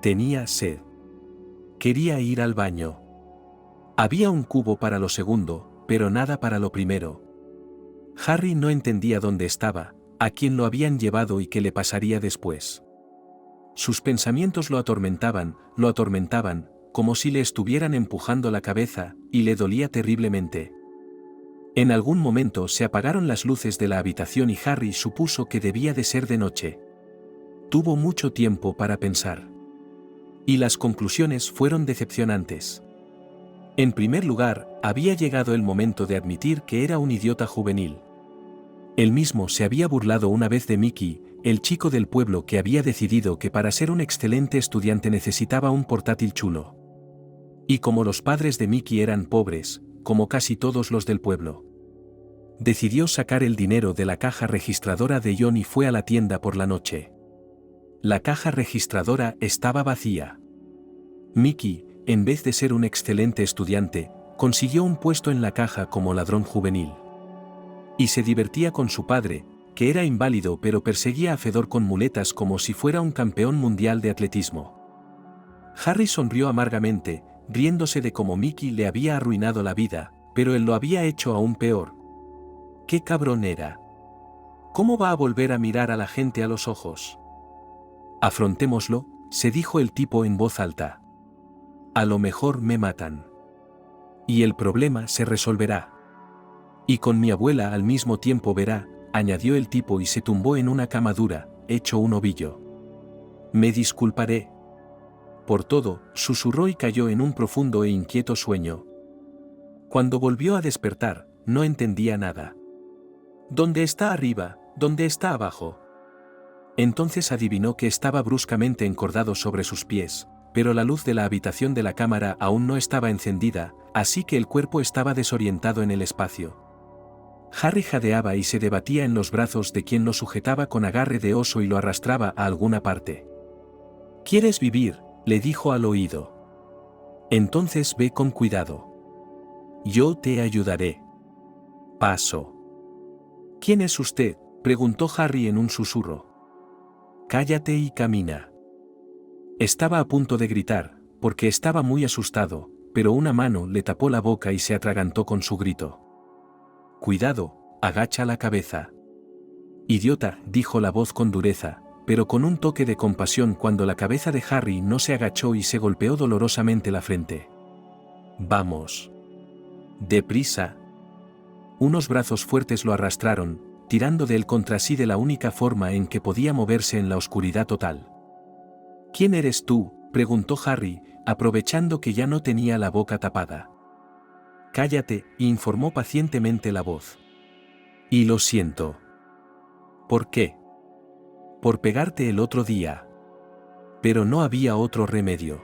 Tenía sed. Quería ir al baño. Había un cubo para lo segundo, pero nada para lo primero. Harry no entendía dónde estaba, a quién lo habían llevado y qué le pasaría después. Sus pensamientos lo atormentaban, como si le estuvieran empujando la cabeza, y le dolía terriblemente. En algún momento se apagaron las luces de la habitación y Harry supuso que debía de ser de noche. Tuvo mucho tiempo para pensar. Y las conclusiones fueron decepcionantes. En primer lugar, había llegado el momento de admitir que era un idiota juvenil. Él mismo se había burlado una vez de Mickey, el chico del pueblo que había decidido que para ser un excelente estudiante necesitaba un portátil chulo. Y como los padres de Mickey eran pobres, como casi todos los del pueblo, decidió sacar el dinero de la caja registradora de John y fue a la tienda por la noche. La caja registradora estaba vacía. Mickey, en vez de ser un excelente estudiante, consiguió un puesto en la caja como ladrón juvenil. Y se divertía con su padre, que era inválido pero perseguía a Fedor con muletas como si fuera un campeón mundial de atletismo. Harry sonrió amargamente, riéndose de cómo Mickey le había arruinado la vida, pero él lo había hecho aún peor. ¡Qué cabrón era! ¿Cómo va a volver a mirar a la gente a los ojos? Afrontémoslo, se dijo el tipo en voz alta. A lo mejor me matan. Y el problema se resolverá. Y con mi abuela al mismo tiempo verá, añadió el tipo y se tumbó en una cama dura, hecho un ovillo. Me disculparé por todo, susurró y cayó en un profundo e inquieto sueño. Cuando volvió a despertar, no entendía nada. ¿Dónde está arriba? ¿Dónde está abajo? Entonces adivinó que estaba bruscamente encordado sobre sus pies, pero la luz de la habitación de la cámara aún no estaba encendida, así que el cuerpo estaba desorientado en el espacio. Harry jadeaba y se debatía en los brazos de quien lo sujetaba con agarre de oso y lo arrastraba a alguna parte. ¿Quieres vivir?, le dijo al oído. Entonces ve con cuidado. Yo te ayudaré. Paso. ¿Quién es usted?, preguntó Harry en un susurro. Cállate y camina. Estaba a punto de gritar, porque estaba muy asustado, pero una mano le tapó la boca y se atragantó con su grito. Cuidado, agacha la cabeza. Idiota, dijo la voz con dureza, pero con un toque de compasión cuando la cabeza de Harry no se agachó y se golpeó dolorosamente la frente. Vamos. Deprisa. Unos brazos fuertes lo arrastraron, tirando de él contra sí de la única forma en que podía moverse en la oscuridad total. ¿Quién eres tú?, preguntó Harry, aprovechando que ya no tenía la boca tapada. Cállate, informó pacientemente la voz. Y lo siento. ¿Por qué? Por pegarte el otro día. Pero no había otro remedio.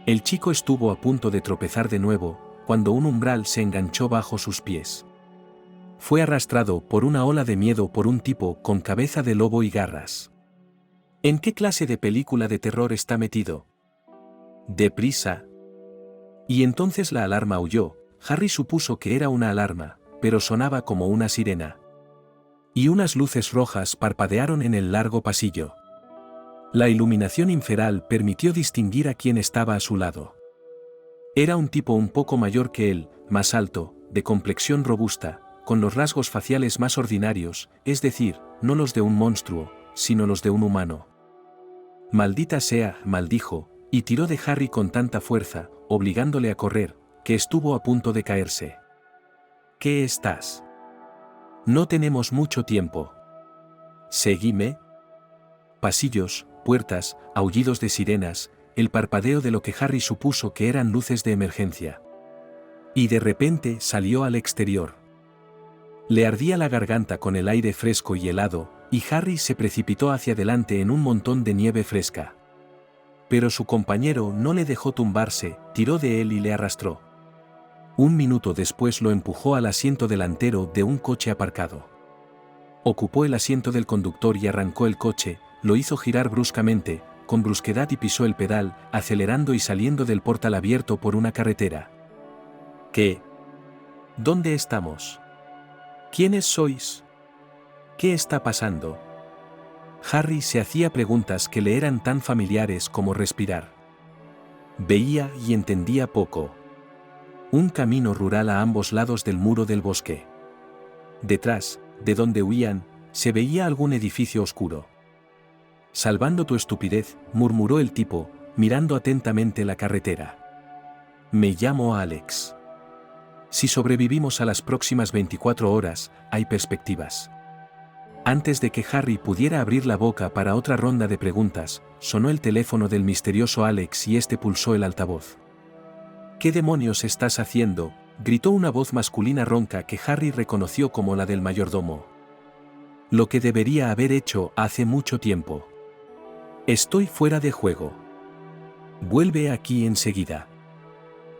El chico estuvo a punto de tropezar de nuevo, cuando un umbral se enganchó bajo sus pies. Fue arrastrado por una ola de miedo por un tipo con cabeza de lobo y garras. ¿En qué clase de película de terror está metido? Deprisa. Y entonces la alarma aulló. Harry supuso que era una alarma, pero sonaba como una sirena. Y unas luces rojas parpadearon en el largo pasillo. La iluminación infernal permitió distinguir a quien estaba a su lado. Era un tipo un poco mayor que él, más alto, de complexión robusta, con los rasgos faciales más ordinarios, es decir, no los de un monstruo, sino los de un humano. Maldita sea, maldijo, y tiró de Harry con tanta fuerza, obligándole a correr, que estuvo a punto de caerse. ¿Qué estás? No tenemos mucho tiempo. Seguime. Pasillos, puertas, aullidos de sirenas, el parpadeo de lo que Harry supuso que eran luces de emergencia. Y de repente salió al exterior. Le ardía la garganta con el aire fresco y helado, y Harry se precipitó hacia adelante en un montón de nieve fresca. Pero su compañero no le dejó tumbarse, tiró de él y le arrastró. Un minuto después lo empujó al asiento delantero de un coche aparcado. Ocupó el asiento del conductor y arrancó el coche, lo hizo girar bruscamente, con brusquedad y pisó el pedal, acelerando y saliendo del portal abierto por una carretera. ¿Qué? ¿Dónde estamos? ¿Quiénes sois? ¿Qué está pasando? Harry se hacía preguntas que le eran tan familiares como respirar. Veía y entendía poco. Un camino rural a ambos lados del muro del bosque. Detrás, de donde huían, se veía algún edificio oscuro. Salvando tu estupidez, murmuró el tipo, mirando atentamente la carretera. Me llamo Alex. Si sobrevivimos a las próximas 24 horas, hay perspectivas. Antes de que Harry pudiera abrir la boca para otra ronda de preguntas, sonó el teléfono del misterioso Alex y este pulsó el altavoz. ¿Qué demonios estás haciendo?, gritó una voz masculina ronca que Harry reconoció como la del mayordomo. Lo que debería haber hecho hace mucho tiempo. Estoy fuera de juego. Vuelve aquí enseguida.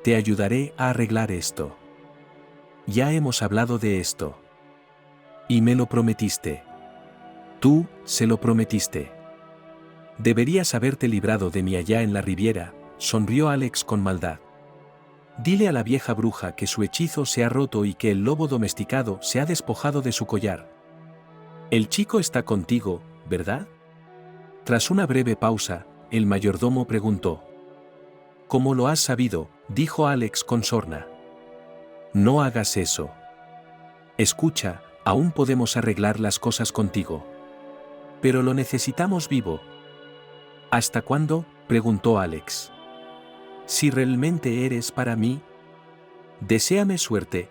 Te ayudaré a arreglar esto. Ya hemos hablado de esto. Y me lo prometiste. Tú, se lo prometiste. Deberías haberte librado de mí allá en la Riviera, sonrió Alex con maldad. Dile a la vieja bruja que su hechizo se ha roto y que el lobo domesticado se ha despojado de su collar. El chico está contigo, ¿verdad? Tras una breve pausa, el mayordomo preguntó. ¿Cómo lo has sabido?, dijo Alex con sorna. No hagas eso. Escucha, aún podemos arreglar las cosas contigo. Pero lo necesitamos vivo. ¿Hasta cuándo?, preguntó Alex. Si realmente eres para mí, deséame suerte.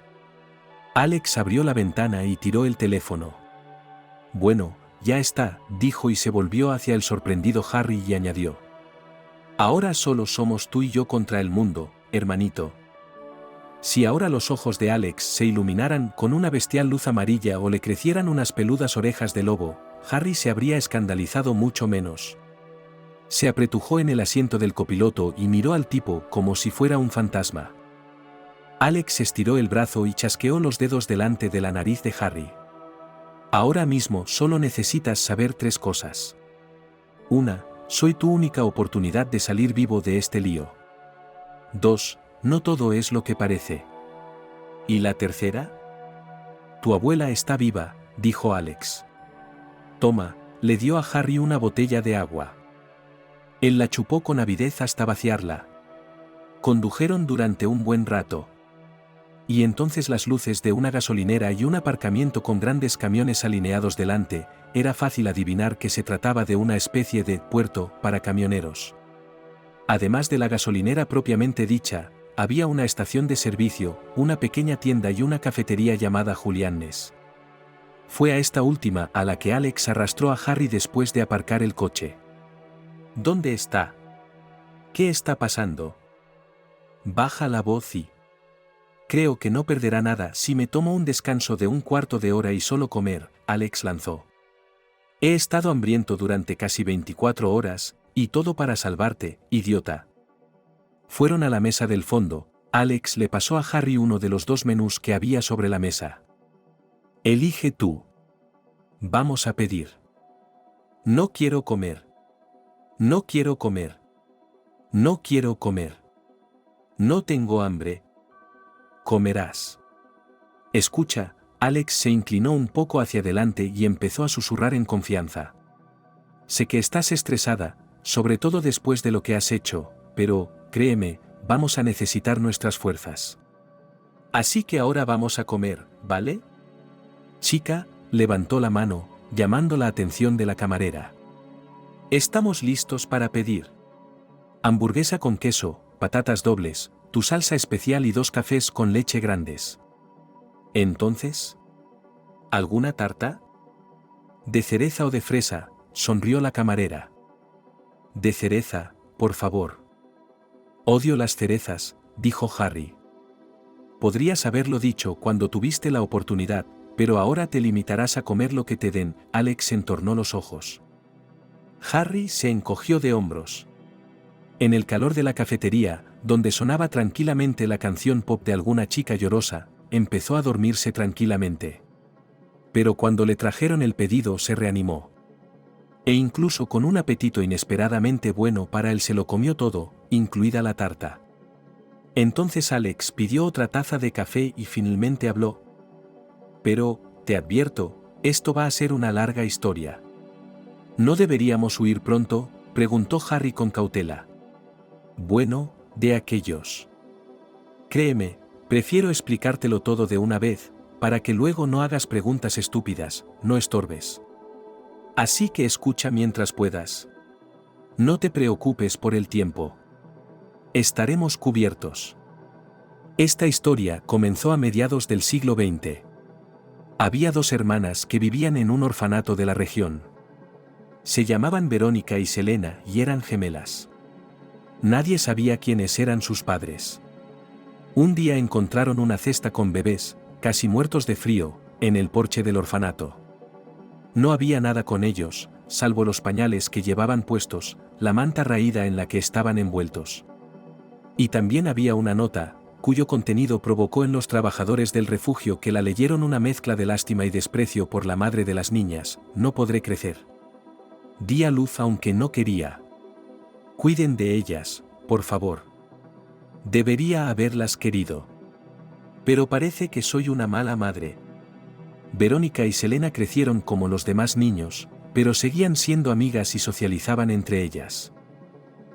Alex abrió la ventana y tiró el teléfono. Bueno, ya está, dijo y se volvió hacia el sorprendido Harry y añadió. Ahora solo somos tú y yo contra el mundo, hermanito. Si ahora los ojos de Alex se iluminaran con una bestial luz amarilla o le crecieran unas peludas orejas de lobo, Harry se habría escandalizado mucho menos. Se apretujó en el asiento del copiloto y miró al tipo como si fuera un fantasma. Alex estiró el brazo y chasqueó los dedos delante de la nariz de Harry. Ahora mismo solo necesitas saber 3 cosas. 1. Soy tu única oportunidad de salir vivo de este lío. 2. No todo es lo que parece. ¿Y la tercera? Tu abuela está viva, dijo Alex. Toma, le dio a Harry una botella de agua. Él la chupó con avidez hasta vaciarla. Condujeron durante un buen rato. Y entonces las luces de una gasolinera y un aparcamiento con grandes camiones alineados delante, era fácil adivinar que se trataba de una especie de puerto para camioneros. Además de la gasolinera propiamente dicha, había una estación de servicio, una pequeña tienda y una cafetería llamada Juliannes. Fue a esta última a la que Alex arrastró a Harry después de aparcar el coche. ¿Dónde está? ¿Qué está pasando? Baja la voz y... Creo que no perderá nada si me tomo un descanso de un cuarto de hora y solo comer, Alex lanzó. He estado hambriento durante casi 24 horas, y todo para salvarte, idiota. Fueron a la mesa del fondo. Alex le pasó a Harry uno de los 2 menús que había sobre la mesa. Elige tú. Vamos a pedir. No quiero comer. No quiero comer. No quiero comer. No tengo hambre. Comerás. Escucha, Alex se inclinó un poco hacia adelante y empezó a susurrar en confianza. Sé que estás estresada, sobre todo después de lo que has hecho, pero, créeme, vamos a necesitar nuestras fuerzas. Así que ahora vamos a comer, ¿vale? Chica, levantó la mano, llamando la atención de la camarera. Estamos listos para pedir. Hamburguesa con queso, patatas dobles, tu salsa especial y 2 cafés con leche grandes. Entonces, ¿alguna tarta? ¿De cereza o de fresa?, sonrió la camarera. De cereza, por favor. Odio las cerezas, dijo Harry. Podrías haberlo dicho cuando tuviste la oportunidad, pero ahora te limitarás a comer lo que te den. Alex entornó los ojos. Harry se encogió de hombros. En el calor de la cafetería, donde sonaba tranquilamente la canción pop de alguna chica llorosa, empezó a dormirse tranquilamente. Pero cuando le trajeron el pedido se reanimó. E incluso con un apetito inesperadamente bueno para él se lo comió todo, incluida la tarta. Entonces Alex pidió otra taza de café y finalmente habló. Pero, te advierto, esto va a ser una larga historia. ¿No deberíamos huir pronto?, preguntó Harry con cautela. Bueno, de aquellos. Créeme, prefiero explicártelo todo de una vez, para que luego no hagas preguntas estúpidas, no estorbes. Así que escucha mientras puedas. No te preocupes por el tiempo. Estaremos cubiertos. Esta historia comenzó a mediados del siglo XX. Había dos hermanas que vivían en un orfanato de la región. Se llamaban Verónica y Selena y eran gemelas. Nadie sabía quiénes eran sus padres. Un día encontraron una cesta con bebés, casi muertos de frío, en el porche del orfanato. No había nada con ellos, salvo los pañales que llevaban puestos, la manta raída en la que estaban envueltos. Y también había una nota, cuyo contenido provocó en los trabajadores del refugio que la leyeron una mezcla de lástima y desprecio por la madre de las niñas: no podré crecer. Di a luz aunque no quería. Cuiden de ellas, por favor. Debería haberlas querido. Pero parece que soy una mala madre. Verónica y Selena crecieron como los demás niños, pero seguían siendo amigas y socializaban entre ellas.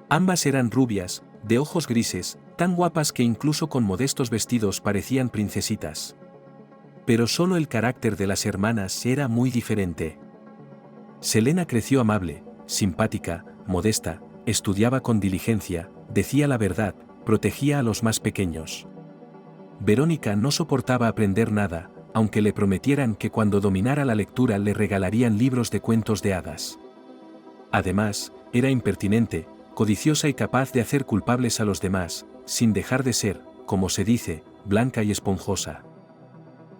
Ambas eran rubias, de ojos grises, tan guapas que incluso con modestos vestidos parecían princesitas. Pero solo el carácter de las hermanas era muy diferente. Selena creció amable, simpática, modesta, estudiaba con diligencia, decía la verdad, protegía a los más pequeños. Verónica no soportaba aprender nada, aunque le prometieran que cuando dominara la lectura le regalarían libros de cuentos de hadas. Además, era impertinente, codiciosa y capaz de hacer culpables a los demás, sin dejar de ser, como se dice, blanca y esponjosa.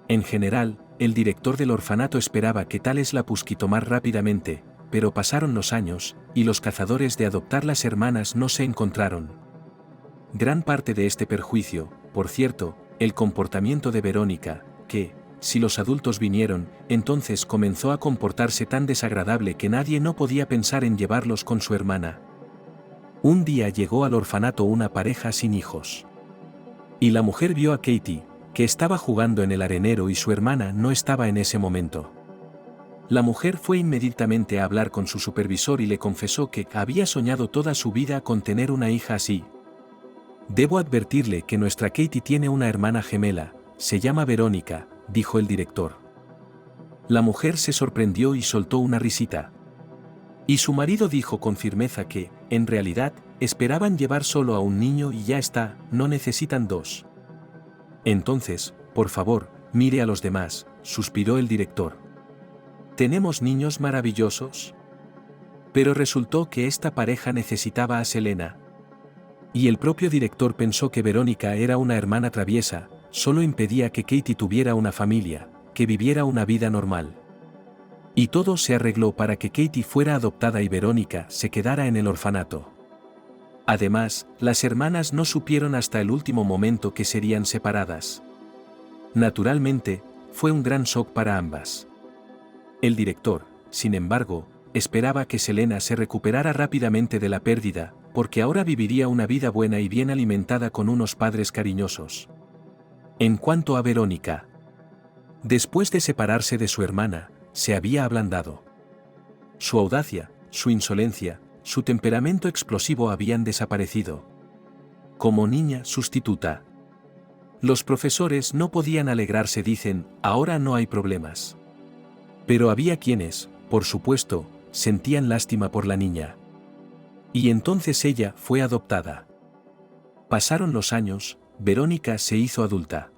En general, el director del orfanato esperaba que tales la pusquitomar rápidamente, pero pasaron los años, y los cazadores de adoptar las hermanas no se encontraron. Gran parte de este perjuicio, por cierto, el comportamiento de Verónica, que, si los adultos vinieron, entonces comenzó a comportarse tan desagradable que nadie no podía pensar en llevarlos con su hermana. Un día llegó al orfanato una pareja sin hijos. Y la mujer vio a Katie, que estaba jugando en el arenero y su hermana no estaba en ese momento. La mujer fue inmediatamente a hablar con su supervisor y le confesó que había soñado toda su vida con tener una hija así. Debo advertirle que nuestra Katie tiene una hermana gemela, se llama Verónica, dijo el director. La mujer se sorprendió y soltó una risita. Y su marido dijo con firmeza que, en realidad, esperaban llevar solo a un niño y ya está, no necesitan dos. Entonces, por favor, mire a los demás, suspiró el director. ¿Tenemos niños maravillosos? Pero resultó que esta pareja necesitaba a Selena. Y el propio director pensó que Verónica era una hermana traviesa, solo impedía que Katie tuviera una familia, que viviera una vida normal. Y todo se arregló para que Katie fuera adoptada y Verónica se quedara en el orfanato. Además, las hermanas no supieron hasta el último momento que serían separadas. Naturalmente, fue un gran shock para ambas. El director, sin embargo, esperaba que Selena se recuperara rápidamente de la pérdida, porque ahora viviría una vida buena y bien alimentada con unos padres cariñosos. En cuanto a Verónica, después de separarse de su hermana, se había ablandado. Su audacia, su insolencia, su temperamento explosivo habían desaparecido. Como niña sustituta. Los profesores no podían alegrarse, dicen, ahora no hay problemas. Pero había quienes, por supuesto, sentían lástima por la niña. Y entonces ella fue adoptada. Pasaron los años, Verónica se hizo adulta.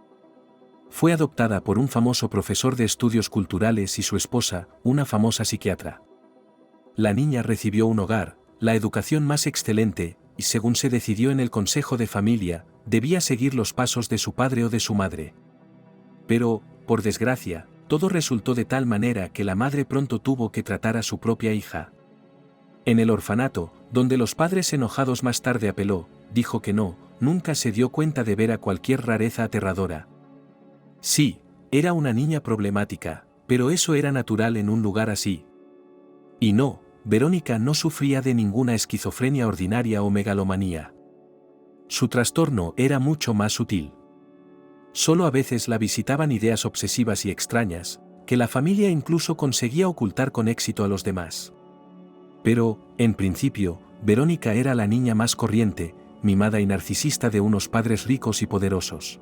Fue adoptada por un famoso profesor de estudios culturales y su esposa, una famosa psiquiatra. La niña recibió un hogar, la educación más excelente, y según se decidió en el consejo de familia, debía seguir los pasos de su padre o de su madre. Pero, por desgracia, todo resultó de tal manera que la madre pronto tuvo que tratar a su propia hija. En el orfanato, donde los padres enojados más tarde apeló, dijo que no, nunca se dio cuenta de ver a cualquier rareza aterradora. Sí, era una niña problemática, pero eso era natural en un lugar así. Y no, Verónica no sufría de ninguna esquizofrenia ordinaria o megalomanía. Su trastorno era mucho más sutil. Solo a veces la visitaban ideas obsesivas y extrañas, que la familia incluso conseguía ocultar con éxito a los demás. Pero, en principio, Verónica era la niña más corriente, mimada y narcisista de unos padres ricos y poderosos.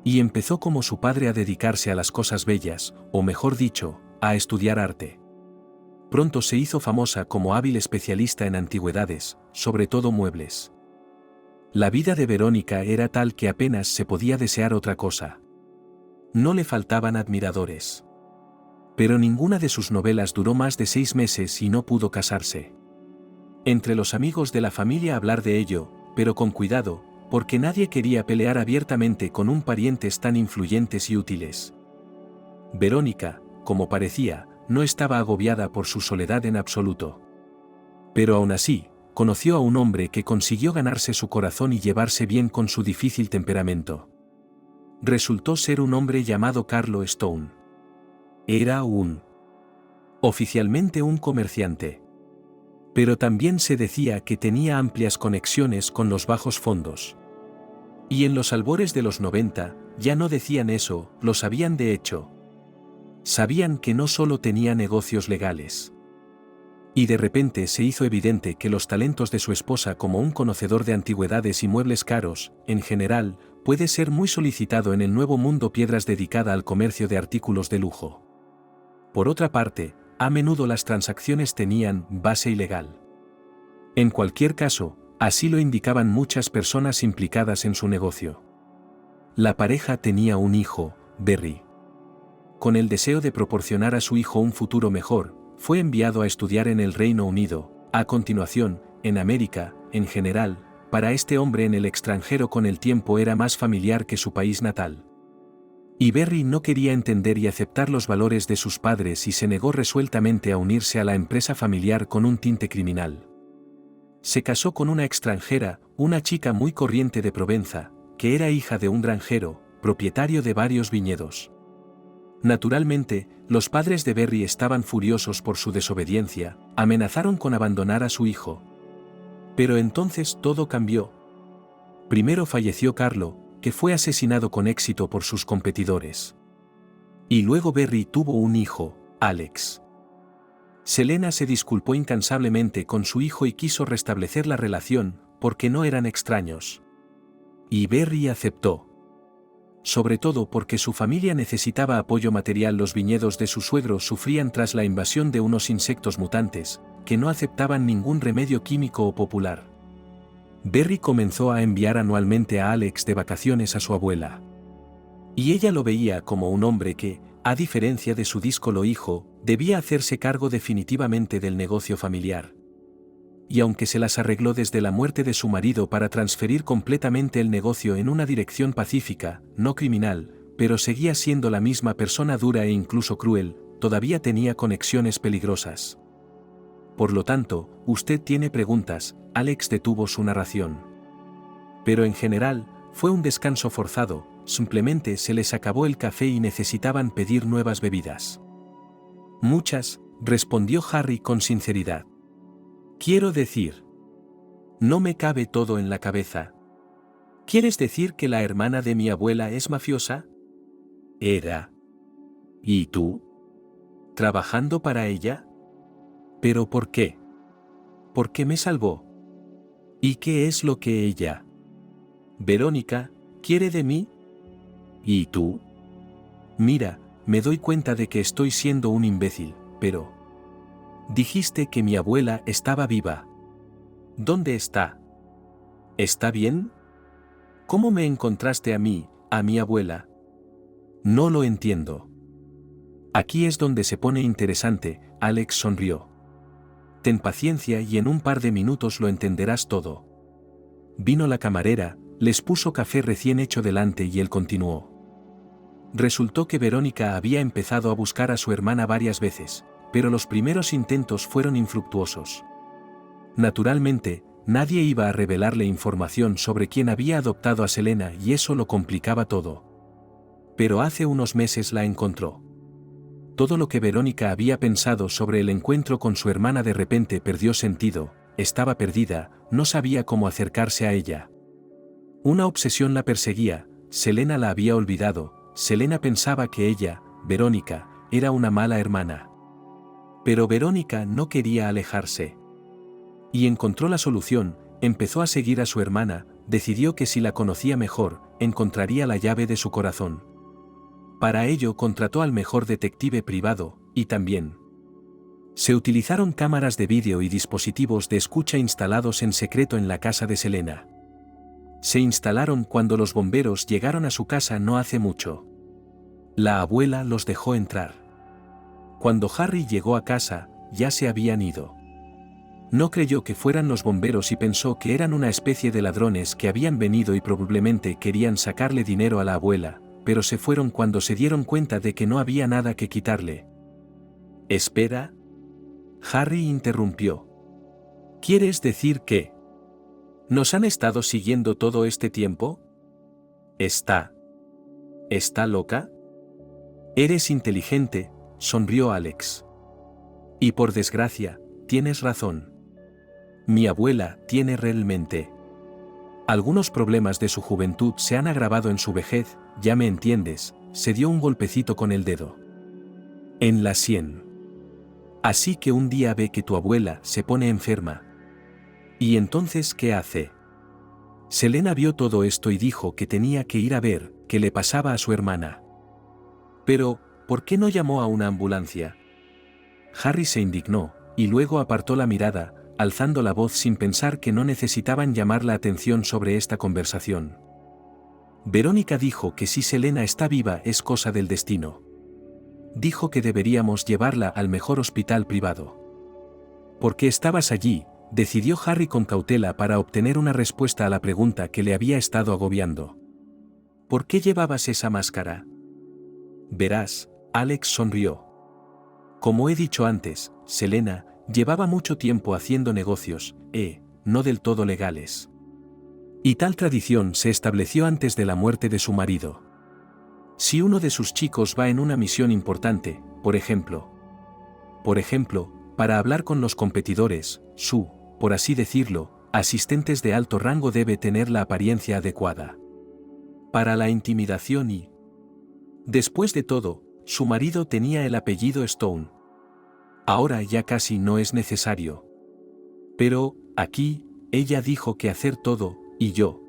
Y empezó como su padre a dedicarse a las cosas bellas, o mejor dicho, a estudiar arte. Pronto se hizo famosa como hábil especialista en antigüedades, sobre todo muebles. La vida de Verónica era tal que apenas se podía desear otra cosa. No le faltaban admiradores. Pero ninguna de sus novelas duró más de 6 meses y no pudo casarse. Entre los amigos de la familia hablar de ello, pero con cuidado, porque nadie quería pelear abiertamente con un parientes tan influyentes y útiles. Verónica, como parecía, no estaba agobiada por su soledad en absoluto. Pero aún así, conoció a un hombre que consiguió ganarse su corazón y llevarse bien con su difícil temperamento. Resultó ser un hombre llamado Carlo Stone. Era oficialmente un comerciante. Pero también se decía que tenía amplias conexiones con los bajos fondos. Y en los albores de los 90, ya no decían eso, lo sabían de hecho. Sabían que no solo tenía negocios legales. Y de repente se hizo evidente que los talentos de su esposa como un conocedor de antigüedades y muebles caros, en general, puede ser muy solicitado en el nuevo mundo piedras dedicada al comercio de artículos de lujo. Por otra parte, a menudo las transacciones tenían base ilegal. En cualquier caso, así lo indicaban muchas personas implicadas en su negocio. La pareja tenía un hijo, Barry. Con el deseo de proporcionar a su hijo un futuro mejor, fue enviado a estudiar en el Reino Unido, a continuación, en América, en general, para este hombre en el extranjero con el tiempo era más familiar que su país natal. Y Barry no quería entender y aceptar los valores de sus padres y se negó resueltamente a unirse a la empresa familiar con un tinte criminal. Se casó con una extranjera, una chica muy corriente de Provenza, que era hija de un granjero, propietario de varios viñedos. Naturalmente, los padres de Barry estaban furiosos por su desobediencia, amenazaron con abandonar a su hijo. Pero entonces todo cambió. Primero falleció Carlo, que fue asesinado con éxito por sus competidores. Y luego Barry tuvo un hijo, Alex. Selena se disculpó incansablemente con su hijo y quiso restablecer la relación, porque no eran extraños. Y Barry aceptó. Sobre todo porque su familia necesitaba apoyo material. Los viñedos de su suegro sufrían tras la invasión de unos insectos mutantes, que no aceptaban ningún remedio químico o popular. Barry comenzó a enviar anualmente a Alex de vacaciones a su abuela. Y ella lo veía como un hombre que, a diferencia de su díscolo hijo, debía hacerse cargo definitivamente del negocio familiar. Y aunque se las arregló desde la muerte de su marido para transferir completamente el negocio en una dirección pacífica, no criminal, pero seguía siendo la misma persona dura e incluso cruel, todavía tenía conexiones peligrosas. Por lo tanto, usted tiene preguntas, Alex detuvo su narración. Pero en general, fue un descanso forzado, simplemente se les acabó el café y necesitaban pedir nuevas bebidas. Muchas, respondió Harry con sinceridad. Quiero decir, no me cabe todo en la cabeza. ¿Quieres decir que la hermana de mi abuela es mafiosa? Era. ¿Y tú? ¿Trabajando para ella? ¿Pero por qué? ¿Por qué me salvó? ¿Y qué es lo que ella? Verónica, ¿quiere de mí? ¿Y tú? Mira, me doy cuenta de que estoy siendo un imbécil, pero... Dijiste que mi abuela estaba viva. ¿Dónde está? ¿Está bien? ¿Cómo me encontraste a mí, a mi abuela? No lo entiendo. Aquí es donde se pone interesante, Alex sonrió. Ten paciencia y en un par de minutos lo entenderás todo. Vino la camarera, les puso café recién hecho delante y él continuó. Resultó que Verónica había empezado a buscar a su hermana varias veces, pero los primeros intentos fueron infructuosos. Naturalmente, nadie iba a revelarle información sobre quién había adoptado a Selena y eso lo complicaba todo. Pero hace unos meses la encontró. Todo lo que Verónica había pensado sobre el encuentro con su hermana de repente perdió sentido, estaba perdida, no sabía cómo acercarse a ella. Una obsesión la perseguía, Selena la había olvidado, Selena pensaba que ella, Verónica, era una mala hermana. Pero Verónica no quería alejarse. Y encontró la solución, empezó a seguir a su hermana, decidió que si la conocía mejor, encontraría la llave de su corazón. Para ello contrató al mejor detective privado, y también se utilizaron cámaras de vídeo y dispositivos de escucha instalados en secreto en la casa de Selena. Se instalaron cuando los bomberos llegaron a su casa no hace mucho. La abuela los dejó entrar. Cuando Harry llegó a casa, ya se habían ido. No creyó que fueran los bomberos y pensó que eran una especie de ladrones que habían venido y probablemente querían sacarle dinero a la abuela, pero se fueron cuando se dieron cuenta de que no había nada que quitarle. «Espera». Harry interrumpió. «¿Quieres decir que nos han estado siguiendo todo este tiempo?» ¿Está loca? «Eres inteligente», sonrió Alex. «Y por desgracia, tienes razón. Mi abuela tiene realmente algunos problemas de su juventud se han agravado en su vejez, ya me entiendes», se dio un golpecito con el dedo en la sien. «Así que un día ve que tu abuela se pone enferma. ¿Y entonces qué hace?» Selena vio todo esto y dijo que tenía que ir a ver qué le pasaba a su hermana. «Pero, ¿por qué no llamó a una ambulancia?» Harry se indignó, y luego apartó la mirada, alzando la voz sin pensar que no necesitaban llamar la atención sobre esta conversación. Verónica dijo que si Selena está viva es cosa del destino. Dijo que deberíamos llevarla al mejor hospital privado. «¿Por qué estabas allí?», decidió Harry con cautela para obtener una respuesta a la pregunta que le había estado agobiando. «¿Por qué llevabas esa máscara?» «Verás», Alex sonrió. «Como he dicho antes, Selena llevaba mucho tiempo haciendo negocios, no del todo legales. Y tal tradición se estableció antes de la muerte de su marido. Si uno de sus chicos va en una misión importante, por ejemplo, para hablar con los competidores, por así decirlo, asistentes de alto rango debe tener la apariencia adecuada para la intimidación y... Después de todo, su marido tenía el apellido Stone. Ahora ya casi no es necesario. Pero, aquí, ella dijo que hacer todo, y yo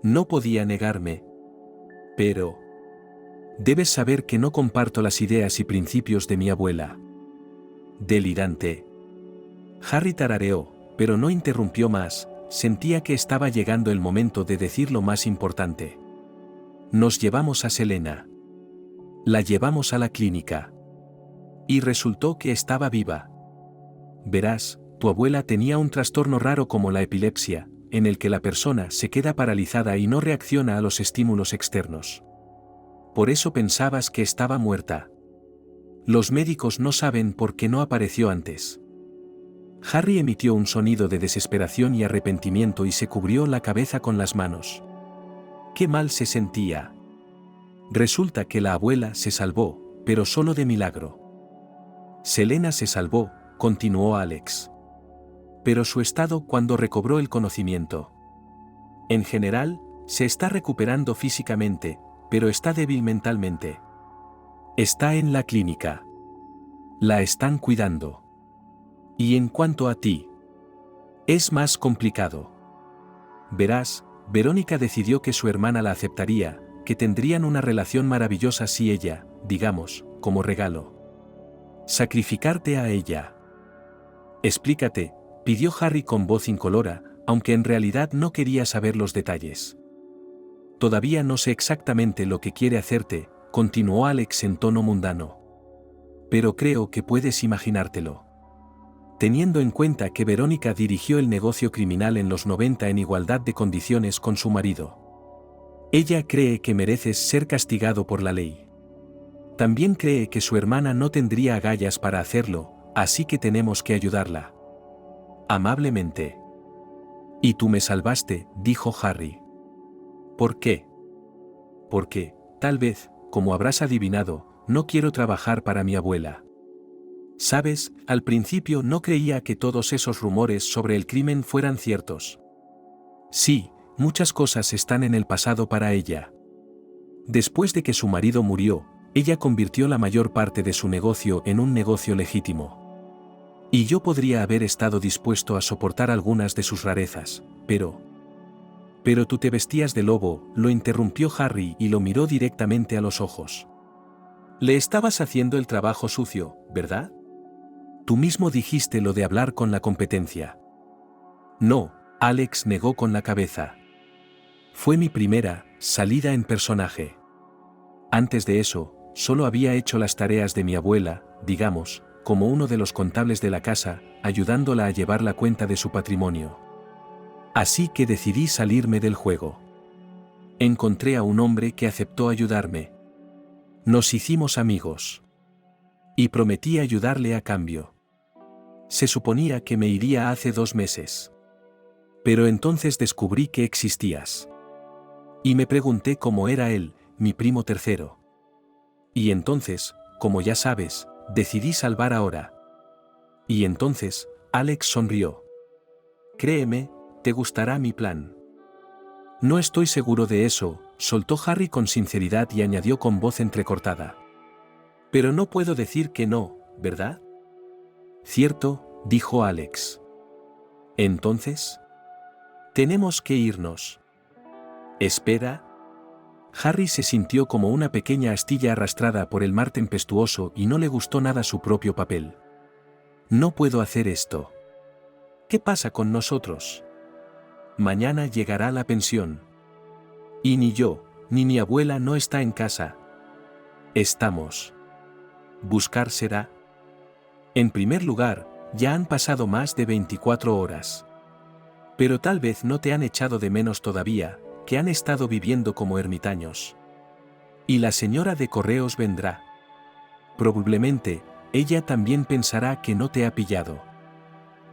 no podía negarme. Pero... debes saber que no comparto las ideas y principios de mi abuela». «Delirante». Harry tarareó, pero no interrumpió más, sentía que estaba llegando el momento de decir lo más importante. «Nos llevamos a Selena. La llevamos a la clínica. Y resultó que estaba viva. Verás, tu abuela tenía un trastorno raro como la epilepsia, en el que la persona se queda paralizada y no reacciona a los estímulos externos. Por eso pensabas que estaba muerta. Los médicos no saben por qué no apareció antes». Harry emitió un sonido de desesperación y arrepentimiento y se cubrió la cabeza con las manos. Qué mal se sentía. Resulta que la abuela se salvó, pero solo de milagro. «Selena se salvó», continuó Alex. «Pero su estado cuando recobró el conocimiento. En general, se está recuperando físicamente, pero está débil mentalmente. Está en la clínica. La están cuidando. Y en cuanto a ti, es más complicado. Verás, Verónica decidió que su hermana la aceptaría, que tendrían una relación maravillosa si ella, digamos, como regalo, sacrificarte a ella». «Explícate», pidió Harry con voz incolora, aunque en realidad no quería saber los detalles. «Todavía no sé exactamente lo que quiere hacerte», continuó Alex en tono mundano. «Pero creo que puedes imaginártelo. Teniendo en cuenta que Verónica dirigió el negocio criminal en los 90 en igualdad de condiciones con su marido. Ella cree que mereces ser castigado por la ley. También cree que su hermana no tendría agallas para hacerlo, así que tenemos que ayudarla. Amablemente». «Y tú me salvaste», dijo Harry. «¿Por qué?» «Porque, tal vez, como habrás adivinado, no quiero trabajar para mi abuela. Sabes, al principio no creía que todos esos rumores sobre el crimen fueran ciertos. Sí, muchas cosas están en el pasado para ella. Después de que su marido murió, ella convirtió la mayor parte de su negocio en un negocio legítimo. Y yo podría haber estado dispuesto a soportar algunas de sus rarezas, pero Pero tú te vestías de lobo, lo interrumpió Harry y lo miró directamente a los ojos. Le estabas haciendo el trabajo sucio, ¿verdad? Tú mismo dijiste lo de hablar con la competencia. No, Alex negó con la cabeza. Fue mi primera salida en personaje. Antes de eso, solo había hecho las tareas de mi abuela, digamos, como uno de los contables de la casa, ayudándola a llevar la cuenta de su patrimonio. Así que decidí salirme del juego. Encontré a un hombre que aceptó ayudarme. Nos hicimos amigos. Y prometí ayudarle a cambio. Se suponía que me iría hace 2 meses. Pero entonces descubrí que existías. Y me pregunté cómo era él, mi primo tercero. Y entonces, como ya sabes, decidí salvar ahora. Y entonces, Alex sonrió. Créeme, te gustará mi plan. No estoy seguro de eso, soltó Harry con sinceridad y añadió con voz entrecortada. Pero no puedo decir que no, ¿verdad? Cierto, dijo Alex. Entonces, tenemos que irnos. Espera. Harry se sintió como una pequeña astilla arrastrada por el mar tempestuoso y no le gustó nada su propio papel. No puedo hacer esto. ¿Qué pasa con nosotros? Mañana llegará la pensión. Y ni yo, ni mi abuela no está en casa. Estamos. ¿Buscar será? En primer lugar, ya han pasado más de 24 horas. Pero tal vez no te han echado de menos todavía, que han estado viviendo como ermitaños. Y la señora de correos vendrá. Probablemente, ella también pensará que no te ha pillado.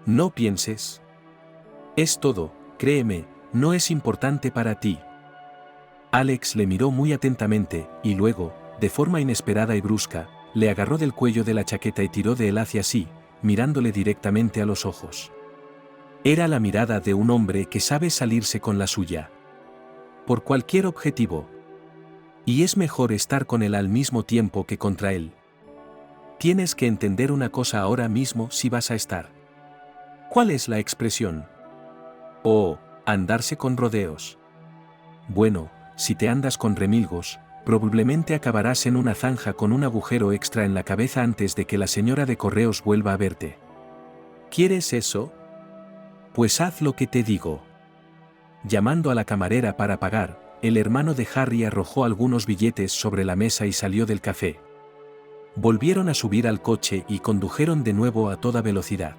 No pienses. Es todo, créeme, no es importante para ti. Alex le miró muy atentamente, y luego, de forma inesperada y brusca, le agarró del cuello de la chaqueta y tiró de él hacia sí, mirándole directamente a los ojos. Era la mirada de un hombre que sabe salirse con la suya. Por cualquier objetivo. Y es mejor estar con él al mismo tiempo que contra él. Tienes que entender una cosa ahora mismo si vas a estar. ¿Cuál es la expresión? Oh, andarse con rodeos. Bueno, si te andas con remilgos, probablemente acabarás en una zanja con un agujero extra en la cabeza antes de que la señora de correos vuelva a verte. ¿Quieres eso? Pues haz lo que te digo. Llamando a la camarera para pagar, el hermano de Harry arrojó algunos billetes sobre la mesa y salió del café. Volvieron a subir al coche y condujeron de nuevo a toda velocidad.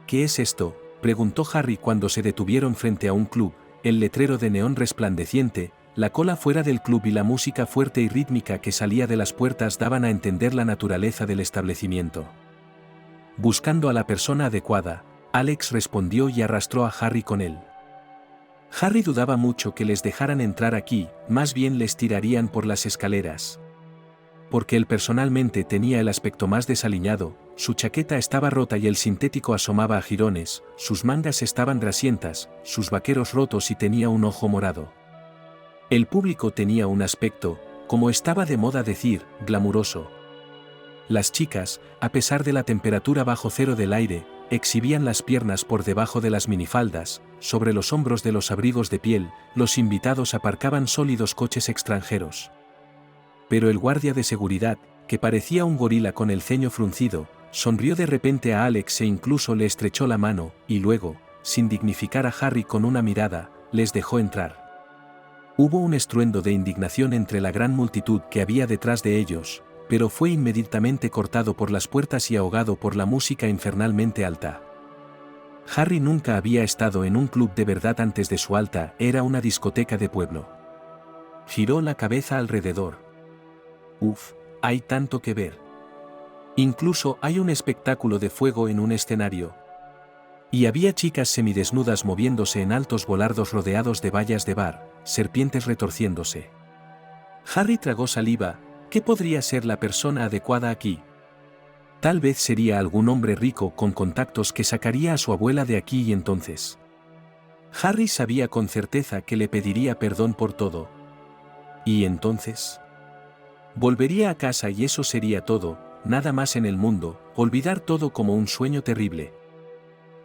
¿Qué es esto?, preguntó Harry cuando se detuvieron frente a un club, el letrero de neón resplandeciente, la cola fuera del club y la música fuerte y rítmica que salía de las puertas daban a entender la naturaleza del establecimiento. Buscando a la persona adecuada, Alex respondió y arrastró a Harry con él. Harry dudaba mucho que les dejaran entrar aquí, más bien les tirarían por las escaleras. Porque él personalmente tenía el aspecto más desaliñado, su chaqueta estaba rota y el sintético asomaba a jirones, sus mangas estaban grasientas, sus vaqueros rotos y tenía un ojo morado. El público tenía un aspecto, como estaba de moda decir, glamuroso. Las chicas, a pesar de la temperatura bajo cero del aire, exhibían las piernas por debajo de las minifaldas, sobre los hombros de los abrigos de piel, los invitados aparcaban sólidos coches extranjeros. Pero el guardia de seguridad, que parecía un gorila con el ceño fruncido, sonrió de repente a Alex e incluso le estrechó la mano, y luego, sin dignificar a Harry con una mirada, les dejó entrar. Hubo un estruendo de indignación entre la gran multitud que había detrás de ellos, pero fue inmediatamente cortado por las puertas y ahogado por la música infernalmente alta. Harry nunca había estado en un club de verdad antes de su alta, era una discoteca de pueblo. Giró la cabeza alrededor. Uf, hay tanto que ver. Incluso hay un espectáculo de fuego en un escenario. Y había chicas semidesnudas moviéndose en altos volardos rodeados de vallas de bar, serpientes retorciéndose. Harry tragó saliva. ¿Qué podría ser la persona adecuada aquí? Tal vez sería algún hombre rico con contactos que sacaría a su abuela de aquí y entonces. Harry sabía con certeza que le pediría perdón por todo. ¿Y entonces? Volvería a casa y eso sería todo, nada más en el mundo, olvidar todo como un sueño terrible.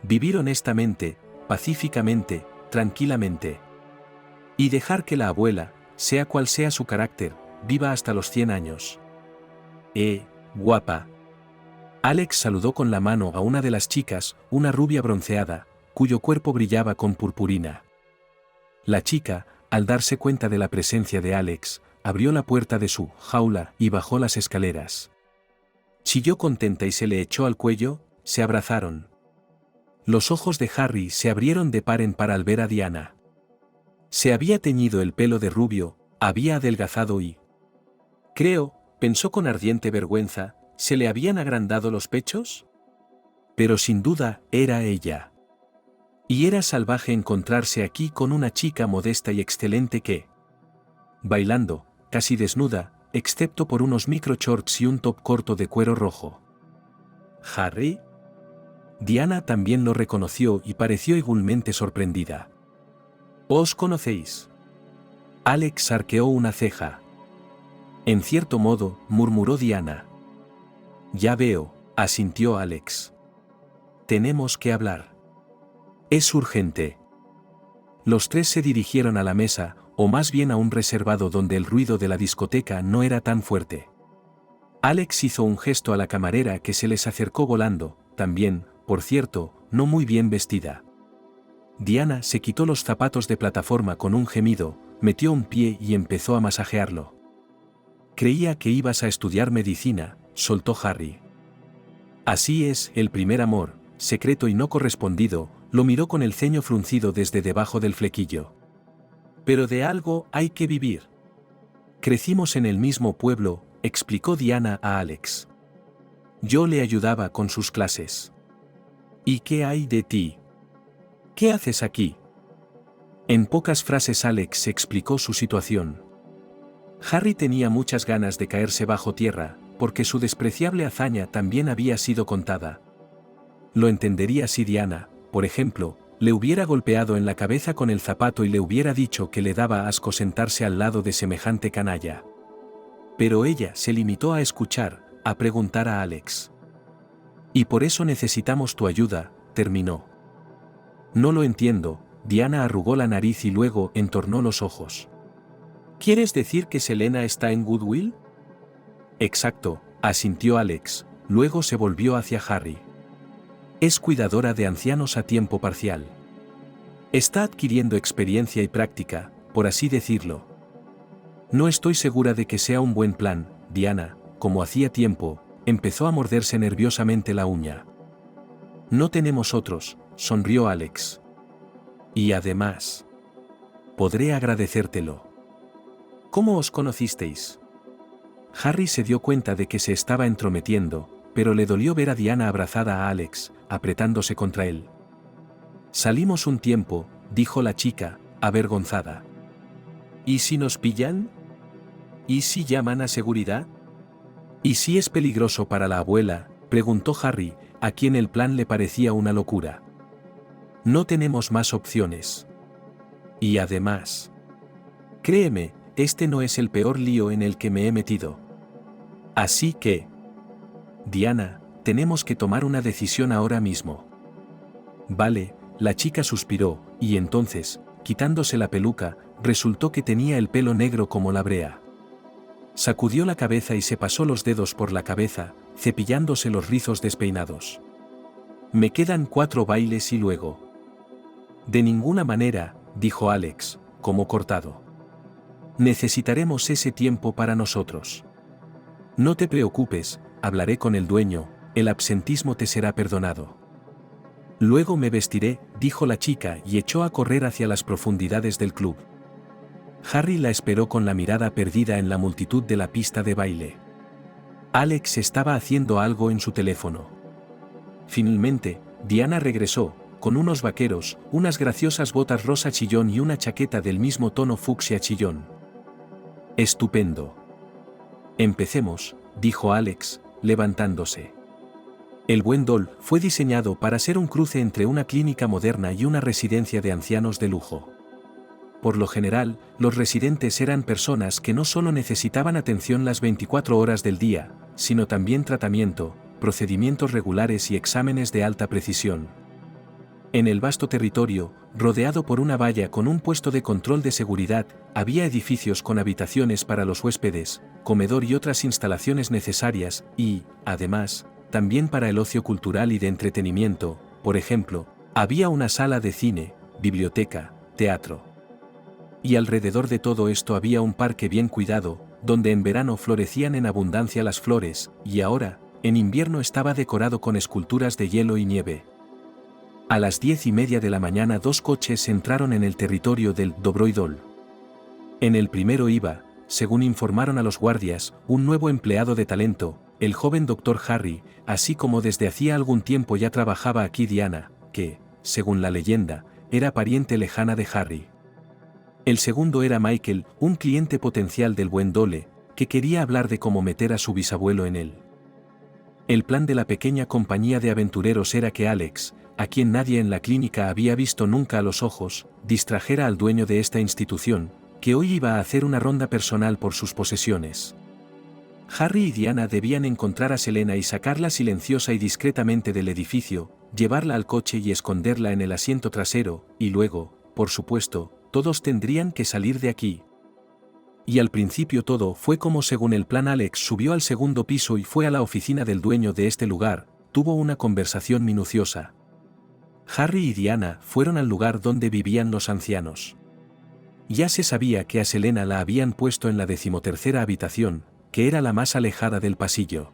Vivir honestamente, pacíficamente, tranquilamente. Y dejar que la abuela, sea cual sea su carácter, viva hasta los 100 años. Guapa. Alex saludó con la mano a una de las chicas, una rubia bronceada, cuyo cuerpo brillaba con purpurina. La chica, al darse cuenta de la presencia de Alex, abrió la puerta de su jaula y bajó las escaleras. Chilló contenta y se le echó al cuello, se abrazaron. Los ojos de Harry se abrieron de par en par al ver a Diana. Se había teñido el pelo de rubio, había adelgazado y... Creo, pensó con ardiente vergüenza, ¿se le habían agrandado los pechos? Pero sin duda, era ella. Y era salvaje encontrarse aquí con una chica modesta y excelente que... bailando, casi desnuda, excepto por unos micro shorts y un top corto de cuero rojo. ¿Harry? Diana también lo reconoció y pareció igualmente sorprendida. ¿Os conocéis? Alex arqueó una ceja. En cierto modo, murmuró Diana. Ya veo, asintió Alex. Tenemos que hablar. Es urgente. Los tres se dirigieron a la mesa, o más bien a un reservado donde el ruido de la discoteca no era tan fuerte. Alex hizo un gesto a la camarera que se les acercó volando, también, por cierto, no muy bien vestida. Diana se quitó los zapatos de plataforma con un gemido, metió un pie y empezó a masajearlo. Creía que ibas a estudiar medicina, soltó Harry. Así es, el primer amor, secreto y no correspondido, lo miró con el ceño fruncido desde debajo del flequillo. Pero de algo hay que vivir. Crecimos en el mismo pueblo, explicó Diana a Alex. Yo le ayudaba con sus clases. ¿Y qué hay de ti? ¿Qué haces aquí? En pocas frases Alex explicó su situación. Harry tenía muchas ganas de caerse bajo tierra, porque su despreciable hazaña también había sido contada. Lo entendería si Diana, por ejemplo, le hubiera golpeado en la cabeza con el zapato y le hubiera dicho que le daba asco sentarse al lado de semejante canalla. Pero ella se limitó a escuchar, a preguntar a Alex. Y por eso necesitamos tu ayuda, terminó. No lo entiendo, Diana arrugó la nariz y luego entornó los ojos. ¿Quieres decir que Selena está en Goodwill? Exacto, asintió Alex, luego se volvió hacia Harry. Es cuidadora de ancianos a tiempo parcial. Está adquiriendo experiencia y práctica, por así decirlo. No estoy segura de que sea un buen plan, Diana, como hacía tiempo, empezó a morderse nerviosamente la uña. No tenemos otros, sonrió Alex. Y además, podré agradecértelo. ¿Cómo os conocisteis? Harry se dio cuenta de que se estaba entrometiendo, pero le dolió ver a Diana abrazada a Alex, apretándose contra él. Salimos un tiempo, dijo la chica, avergonzada. ¿Y si nos pillan? ¿Y si llaman a seguridad? ¿Y si es peligroso para la abuela?, preguntó Harry, a quien el plan le parecía una locura. No tenemos más opciones. Y además, créeme, este no es el peor lío en el que me he metido. Así que, Diana, tenemos que tomar una decisión ahora mismo. Vale, la chica suspiró, y entonces, quitándose la peluca, resultó que tenía el pelo negro como la brea. Sacudió la cabeza y se pasó los dedos por la cabeza, cepillándose los rizos despeinados. Me quedan 4 bailes y luego. De ninguna manera, dijo Alex, como cortado. Necesitaremos ese tiempo para nosotros. No te preocupes, hablaré con el dueño, el absentismo te será perdonado. Luego me vestiré, dijo la chica y echó a correr hacia las profundidades del club. Harry la esperó con la mirada perdida en la multitud de la pista de baile. Alex estaba haciendo algo en su teléfono. Finalmente, Diana regresó, con unos vaqueros, unas graciosas botas rosa chillón y una chaqueta del mismo tono fucsia chillón. Estupendo. Empecemos, dijo Alex, levantándose. El buen Doll fue diseñado para ser un cruce entre una clínica moderna y una residencia de ancianos de lujo. Por lo general, los residentes eran personas que no solo necesitaban atención las 24 horas del día, sino también tratamiento, procedimientos regulares y exámenes de alta precisión. En el vasto territorio, rodeado por una valla con un puesto de control de seguridad, había edificios con habitaciones para los huéspedes, comedor y otras instalaciones necesarias, y, además, también para el ocio cultural y de entretenimiento. Por ejemplo, había una sala de cine, biblioteca, teatro. Y alrededor de todo esto había un parque bien cuidado, donde en verano florecían en abundancia las flores, y ahora, en invierno estaba decorado con esculturas de hielo y nieve. A las 10:30 de la mañana 2 coches entraron en el territorio del Dobroidol. En el primero iba, según informaron a los guardias, un nuevo empleado de talento, el joven Dr. Harry, así como desde hacía algún tiempo ya trabajaba aquí Diana, que, según la leyenda, era pariente lejana de Harry. El segundo era Michael, un cliente potencial del buen Dole, que quería hablar de cómo meter a su bisabuelo en él. El plan de la pequeña compañía de aventureros era que Alex, a quien nadie en la clínica había visto nunca a los ojos, distrajera al dueño de esta institución, que hoy iba a hacer una ronda personal por sus posesiones. Harry y Diana debían encontrar a Selena y sacarla silenciosa y discretamente del edificio, llevarla al coche y esconderla en el asiento trasero, y luego, por supuesto, todos tendrían que salir de aquí. Y al principio todo fue como según el plan. Alex subió al segundo piso y fue a la oficina del dueño de este lugar, tuvo una conversación minuciosa. Harry y Diana fueron al lugar donde vivían los ancianos. Ya se sabía que a Selena la habían puesto en la 13ª habitación, que era la más alejada del pasillo.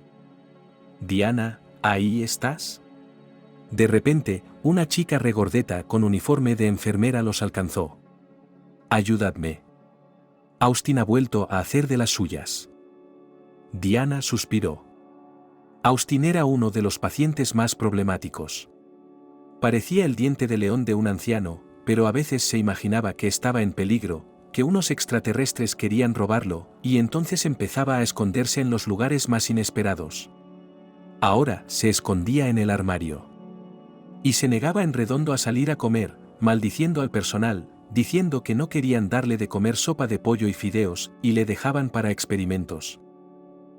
«Diana, ¿ahí estás?». De repente, una chica regordeta con uniforme de enfermera los alcanzó. «Ayúdame. Austin ha vuelto a hacer de las suyas». Diana suspiró. Austin era uno de los pacientes más problemáticos. Parecía el diente de león de un anciano, pero a veces se imaginaba que estaba en peligro, que unos extraterrestres querían robarlo, y entonces empezaba a esconderse en los lugares más inesperados. Ahora se escondía en el armario. Y se negaba en redondo a salir a comer, maldiciendo al personal, diciendo que no querían darle de comer sopa de pollo y fideos, y le dejaban para experimentos.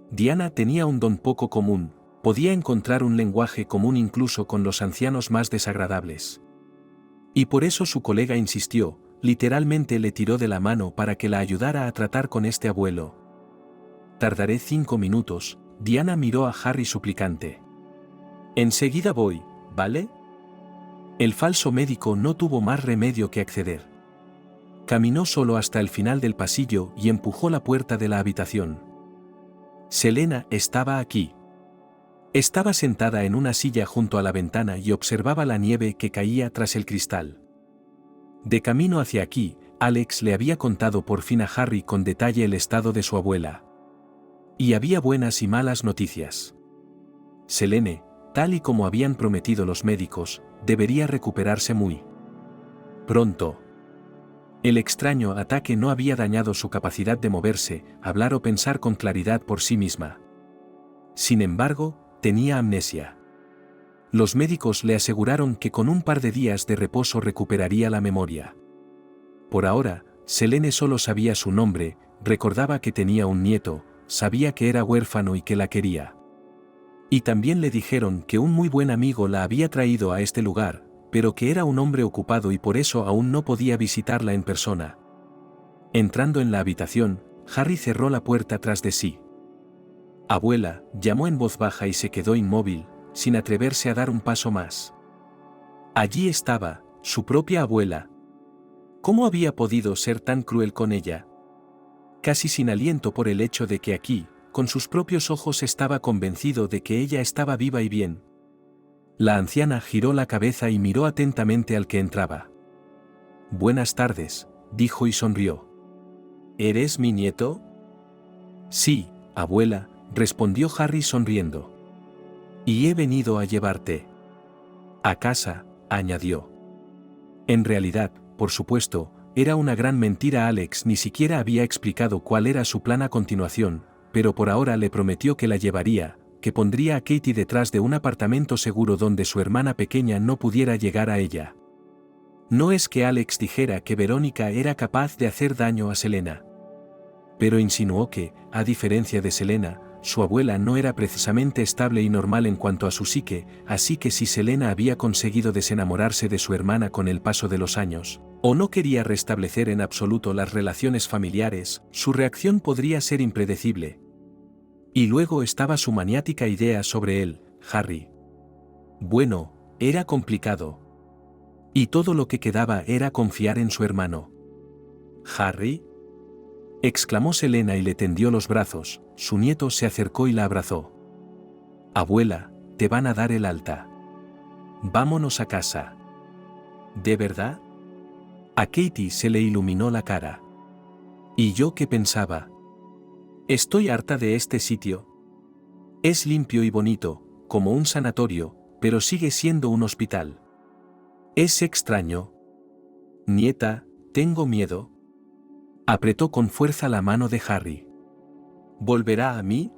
Diana tenía un don poco común, podía encontrar un lenguaje común incluso con los ancianos más desagradables. Y por eso su colega insistió, literalmente le tiró de la mano para que la ayudara a tratar con este abuelo. «Tardaré 5 minutos», Diana miró a Harry suplicante. «Enseguida voy, ¿vale?». El falso médico no tuvo más remedio que acceder. Caminó solo hasta el final del pasillo y empujó la puerta de la habitación. Selena estaba aquí. Estaba sentada en una silla junto a la ventana y observaba la nieve que caía tras el cristal. De camino hacia aquí, Alex le había contado por fin a Harry con detalle el estado de su abuela. Y había buenas y malas noticias. Selene, tal y como habían prometido los médicos, debería recuperarse muy pronto. El extraño ataque no había dañado su capacidad de moverse, hablar o pensar con claridad por sí misma. Sin embargo, tenía amnesia. Los médicos le aseguraron que con un par de días de reposo recuperaría la memoria. Por ahora, Selene solo sabía su nombre, recordaba que tenía un nieto, sabía que era huérfano y que la quería. Y también le dijeron que un muy buen amigo la había traído a este lugar, pero que era un hombre ocupado y por eso aún no podía visitarla en persona. Entrando en la habitación, Harry cerró la puerta tras de sí. «Abuela», llamó en voz baja y se quedó inmóvil, sin atreverse a dar un paso más. Allí estaba, su propia abuela. ¿Cómo había podido ser tan cruel con ella? Casi sin aliento por el hecho de que aquí, con sus propios ojos estaba convencido de que ella estaba viva y bien. La anciana giró la cabeza y miró atentamente al que entraba. «Buenas tardes», dijo y sonrió. «¿Eres mi nieto?». «Sí, abuela», respondió Harry sonriendo. «Y he venido a llevarte a casa», añadió. En realidad, por supuesto, era una gran mentira. Alex ni siquiera había explicado cuál era su plan a continuación, pero por ahora le prometió que la llevaría, que pondría a Katie detrás de un apartamento seguro donde su hermana pequeña no pudiera llegar a ella. No es que Alex dijera que Verónica era capaz de hacer daño a Selena. Pero insinuó que, a diferencia de Selena, su abuela no era precisamente estable y normal en cuanto a su psique, así que si Selena había conseguido desenamorarse de su hermana con el paso de los años, o no quería restablecer en absoluto las relaciones familiares, su reacción podría ser impredecible. Y luego estaba su maniática idea sobre él, Harry. Bueno, era complicado. Y todo lo que quedaba era confiar en su hermano. ¿Harry?, exclamó Selena y le tendió los brazos. Su nieto se acercó y la abrazó. Abuela, te van a dar el alta. Vámonos a casa. ¿De verdad? A Katie se le iluminó la cara. ¿Y yo qué pensaba? Estoy harta de este sitio. Es limpio y bonito, como un sanatorio, pero sigue siendo un hospital. Es extraño. Nieta, tengo miedo. Apretó con fuerza la mano de Harry. ¿Volverá a mí?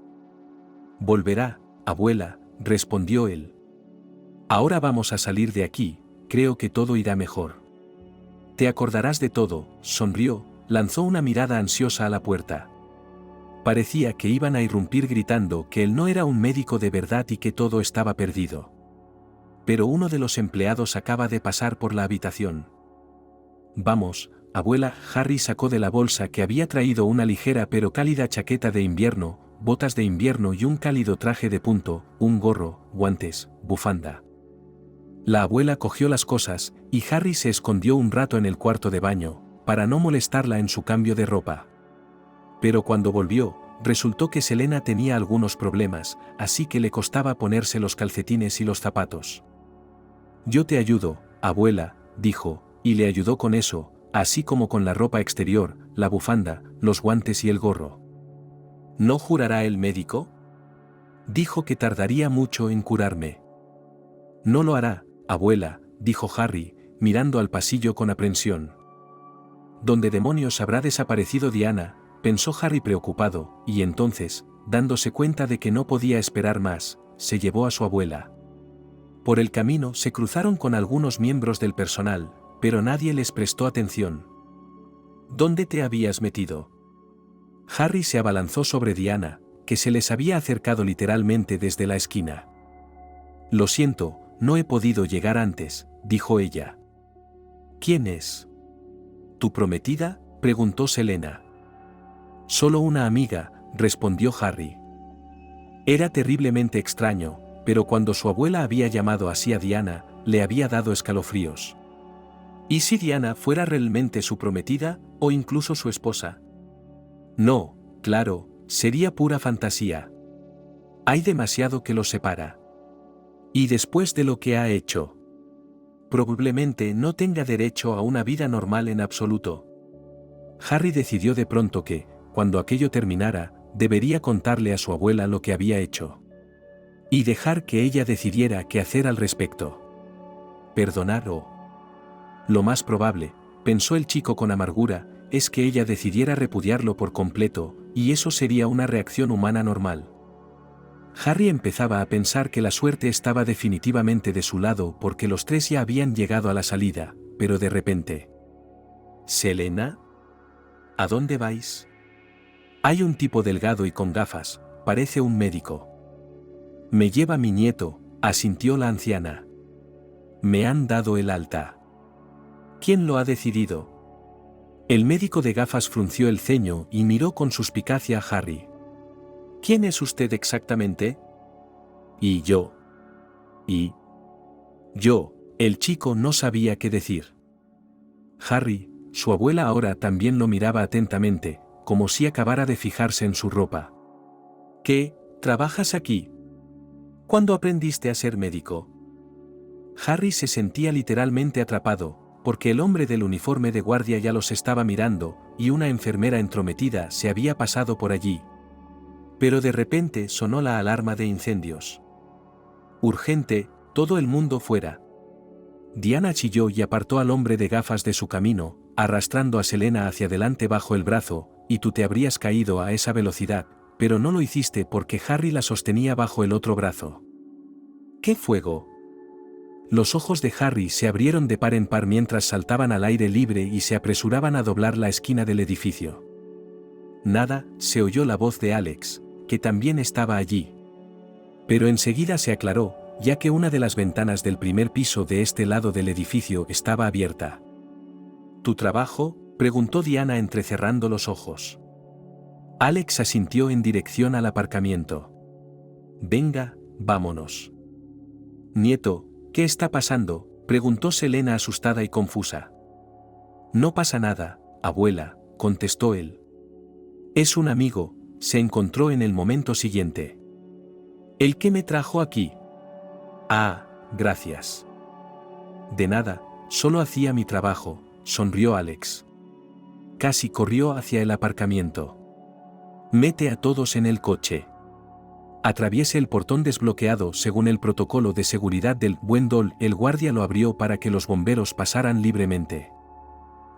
Volverá, abuela, respondió él. Ahora vamos a salir de aquí, creo que todo irá mejor. Te acordarás de todo, sonrió, lanzó una mirada ansiosa a la puerta. Parecía que iban a irrumpir gritando que él no era un médico de verdad y que todo estaba perdido. Pero uno de los empleados acaba de pasar por la habitación. Vamos, abuela. Harry sacó de la bolsa que había traído una ligera pero cálida chaqueta de invierno, botas de invierno y un cálido traje de punto, un gorro, guantes, bufanda. La abuela cogió las cosas, y Harry se escondió un rato en el cuarto de baño, para no molestarla en su cambio de ropa. Pero cuando volvió, resultó que Selena tenía algunos problemas, así que le costaba ponerse los calcetines y los zapatos. Yo te ayudo, abuela, dijo, y le ayudó con eso, así como con la ropa exterior, la bufanda, los guantes y el gorro. ¿No jurará el médico? Dijo que tardaría mucho en curarme. No lo hará, abuela, dijo Harry, mirando al pasillo con aprensión. ¿Dónde demonios habrá desaparecido Diana?, pensó Harry preocupado, y entonces, dándose cuenta de que no podía esperar más, se llevó a su abuela. Por el camino se cruzaron con algunos miembros del personal, pero nadie les prestó atención. ¿Dónde te habías metido? Harry se abalanzó sobre Diana, que se les había acercado literalmente desde la esquina. Lo siento, no he podido llegar antes, dijo ella. ¿Quién es? ¿Tu prometida?, preguntó Selena. Solo una amiga, respondió Harry. Era terriblemente extraño, pero cuando su abuela había llamado así a Diana, le había dado escalofríos. ¿Y si Diana fuera realmente su prometida, o incluso su esposa? No, claro, sería pura fantasía. Hay demasiado que los separa. Y después de lo que ha hecho, probablemente no tenga derecho a una vida normal en absoluto. Harry decidió de pronto que, cuando aquello terminara, debería contarle a su abuela lo que había hecho. Y dejar que ella decidiera qué hacer al respecto. Perdonar o... Lo más probable, pensó el chico con amargura, es que ella decidiera repudiarlo por completo, y eso sería una reacción humana normal. Harry empezaba a pensar que la suerte estaba definitivamente de su lado porque los tres ya habían llegado a la salida, pero de repente... ¿Selena? ¿A dónde vais? Hay un tipo delgado y con gafas, parece un médico. Me lleva mi nieto, asintió la anciana. Me han dado el alta. ¿Quién lo ha decidido? El médico de gafas frunció el ceño y miró con suspicacia a Harry. ¿Quién es usted exactamente? Y yo. Y... yo, el chico no sabía qué decir. Harry, su abuela ahora también lo miraba atentamente, como si acabara de fijarse en su ropa. ¿Qué? ¿Trabajas aquí? ¿Cuándo aprendiste a ser médico? Harry se sentía literalmente atrapado, porque el hombre del uniforme de guardia ya los estaba mirando, y una enfermera entrometida se había pasado por allí. Pero de repente sonó la alarma de incendios. Urgente, todo el mundo fuera. Diana chilló y apartó al hombre de gafas de su camino, arrastrando a Selena hacia adelante bajo el brazo, y tú te habrías caído a esa velocidad, pero no lo hiciste porque Harry la sostenía bajo el otro brazo. ¿Qué fuego? Los ojos de Harry se abrieron de par en par mientras saltaban al aire libre y se apresuraban a doblar la esquina del edificio. Nada, se oyó la voz de Alex, que también estaba allí. Pero enseguida se aclaró, ya que una de las ventanas del primer piso de este lado del edificio estaba abierta. ¿Tu trabajo?, preguntó Diana entrecerrando los ojos. Alex asintió en dirección al aparcamiento. Venga, vámonos. Nieto, ¿qué está pasando?, preguntó Selena asustada y confusa. No pasa nada, abuela, contestó él. Es un amigo, se encontró en el momento siguiente. ¿El que me trajo aquí? Ah, gracias. De nada, solo hacía mi trabajo, sonrió Alex. Casi corrió hacia el aparcamiento. Mete a todos en el coche. Atraviese el portón desbloqueado según el protocolo de seguridad del Buen Dol. El guardia lo abrió para que los bomberos pasaran libremente.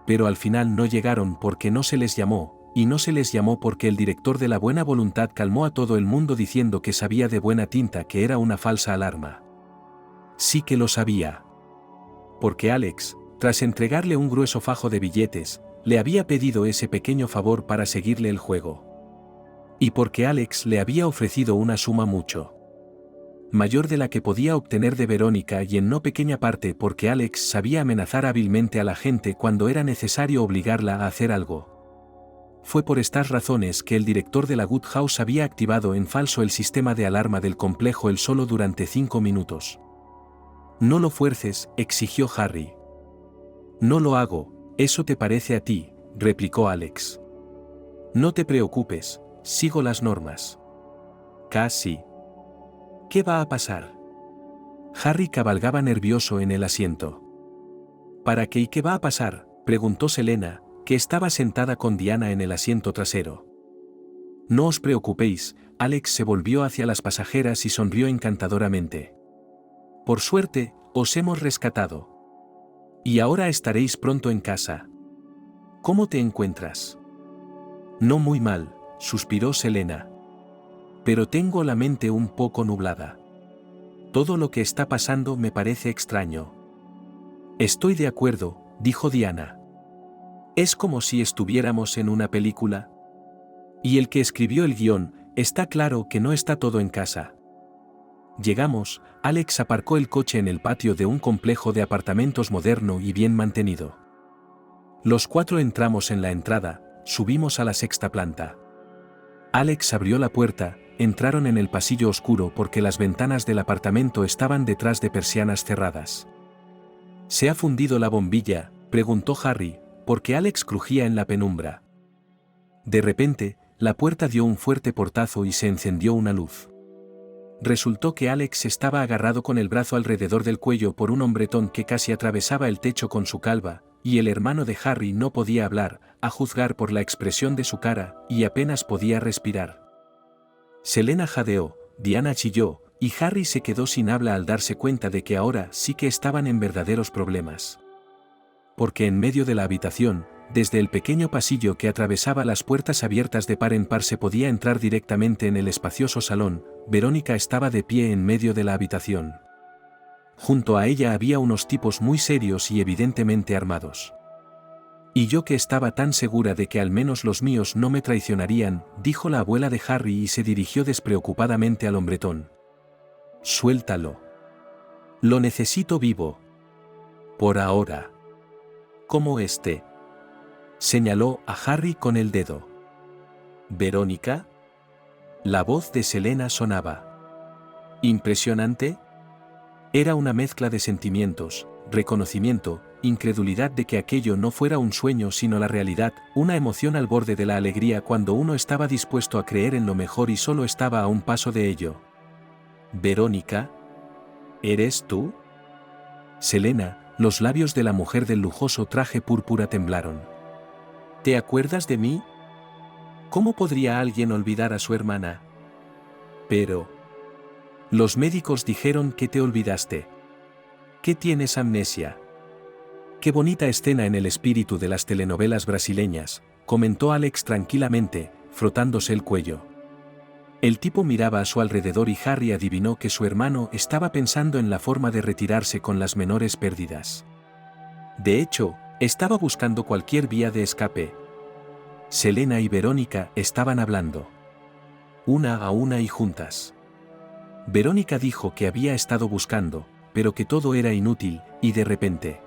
Pero al final no llegaron porque no se les llamó, y no se les llamó porque el director de la buena voluntad calmó a todo el mundo diciendo que sabía de buena tinta que era una falsa alarma. Sí que lo sabía. Porque Alex, tras entregarle un grueso fajo de billetes, le había pedido ese pequeño favor para seguirle el juego. Y porque Alex le había ofrecido una suma mucho mayor de la que podía obtener de Verónica, y en no pequeña parte porque Alex sabía amenazar hábilmente a la gente cuando era necesario obligarla a hacer algo. Fue por estas razones que el director de la Good House había activado en falso el sistema de alarma del complejo él solo durante 5 minutos. No lo fuerces, exigió Harry. No lo hago, eso te parece a ti, replicó Alex. No te preocupes, sigo las normas. Casi. ¿Qué va a pasar? Harry cabalgaba nervioso en el asiento. ¿Para qué y qué va a pasar?, preguntó Selena, que estaba sentada con Diana en el asiento trasero. No os preocupéis, Alex se volvió hacia las pasajeras y sonrió encantadoramente. Por suerte, os hemos rescatado. Y ahora estaréis pronto en casa. ¿Cómo te encuentras? No muy mal, suspiró Selena. Pero tengo la mente un poco nublada. Todo lo que está pasando me parece extraño. Estoy de acuerdo, dijo Diana. Es como si estuviéramos en una película. Y el que escribió el guión, está claro que no está todo en casa. Llegamos, Alex aparcó el coche en el patio de un complejo de apartamentos moderno y bien mantenido. Los 4 entramos en la entrada, subimos a la 6ª planta. Alex abrió la puerta, entraron en el pasillo oscuro porque las ventanas del apartamento estaban detrás de persianas cerradas. ¿Se ha fundido la bombilla?, preguntó Harry, porque Alex crujía en la penumbra. De repente, la puerta dio un fuerte portazo y se encendió una luz. Resultó que Alex estaba agarrado con el brazo alrededor del cuello por un hombretón que casi atravesaba el techo con su calva, y el hermano de Harry no podía hablar, a juzgar por la expresión de su cara, y apenas podía respirar. Selena jadeó, Diana chilló, y Harry se quedó sin habla al darse cuenta de que ahora sí que estaban en verdaderos problemas. Porque en medio de la habitación, desde el pequeño pasillo que atravesaba las puertas abiertas de par en par se podía entrar directamente en el espacioso salón. Verónica estaba de pie en medio de la habitación. Junto a ella había unos tipos muy serios y evidentemente armados. Y yo que estaba tan segura de que al menos los míos no me traicionarían, dijo la abuela de Harry y se dirigió despreocupadamente al hombretón. Suéltalo. Lo necesito vivo. Por ahora. Como este. Señaló a Harry con el dedo. ¿Verónica? La voz de Selena sonaba. ¿Impresionante? Era una mezcla de sentimientos, reconocimiento, incredulidad de que aquello no fuera un sueño sino la realidad, una emoción al borde de la alegría cuando uno estaba dispuesto a creer en lo mejor y solo estaba a un paso de ello. ¿Verónica? ¿Eres tú? Selena, los labios de la mujer del lujoso traje púrpura temblaron. ¿Te acuerdas de mí? ¿Cómo podría alguien olvidar a su hermana? Pero... los médicos dijeron que te olvidaste. ¿Qué tienes amnesia? Qué bonita escena en el espíritu de las telenovelas brasileñas, comentó Alex tranquilamente, frotándose el cuello. El tipo miraba a su alrededor y Harry adivinó que su hermano estaba pensando en la forma de retirarse con las menores pérdidas. De hecho, estaba buscando cualquier vía de escape. Selena y Verónica estaban hablando. una a una y juntas. Verónica dijo que había estado buscando, pero que todo era inútil, y de repente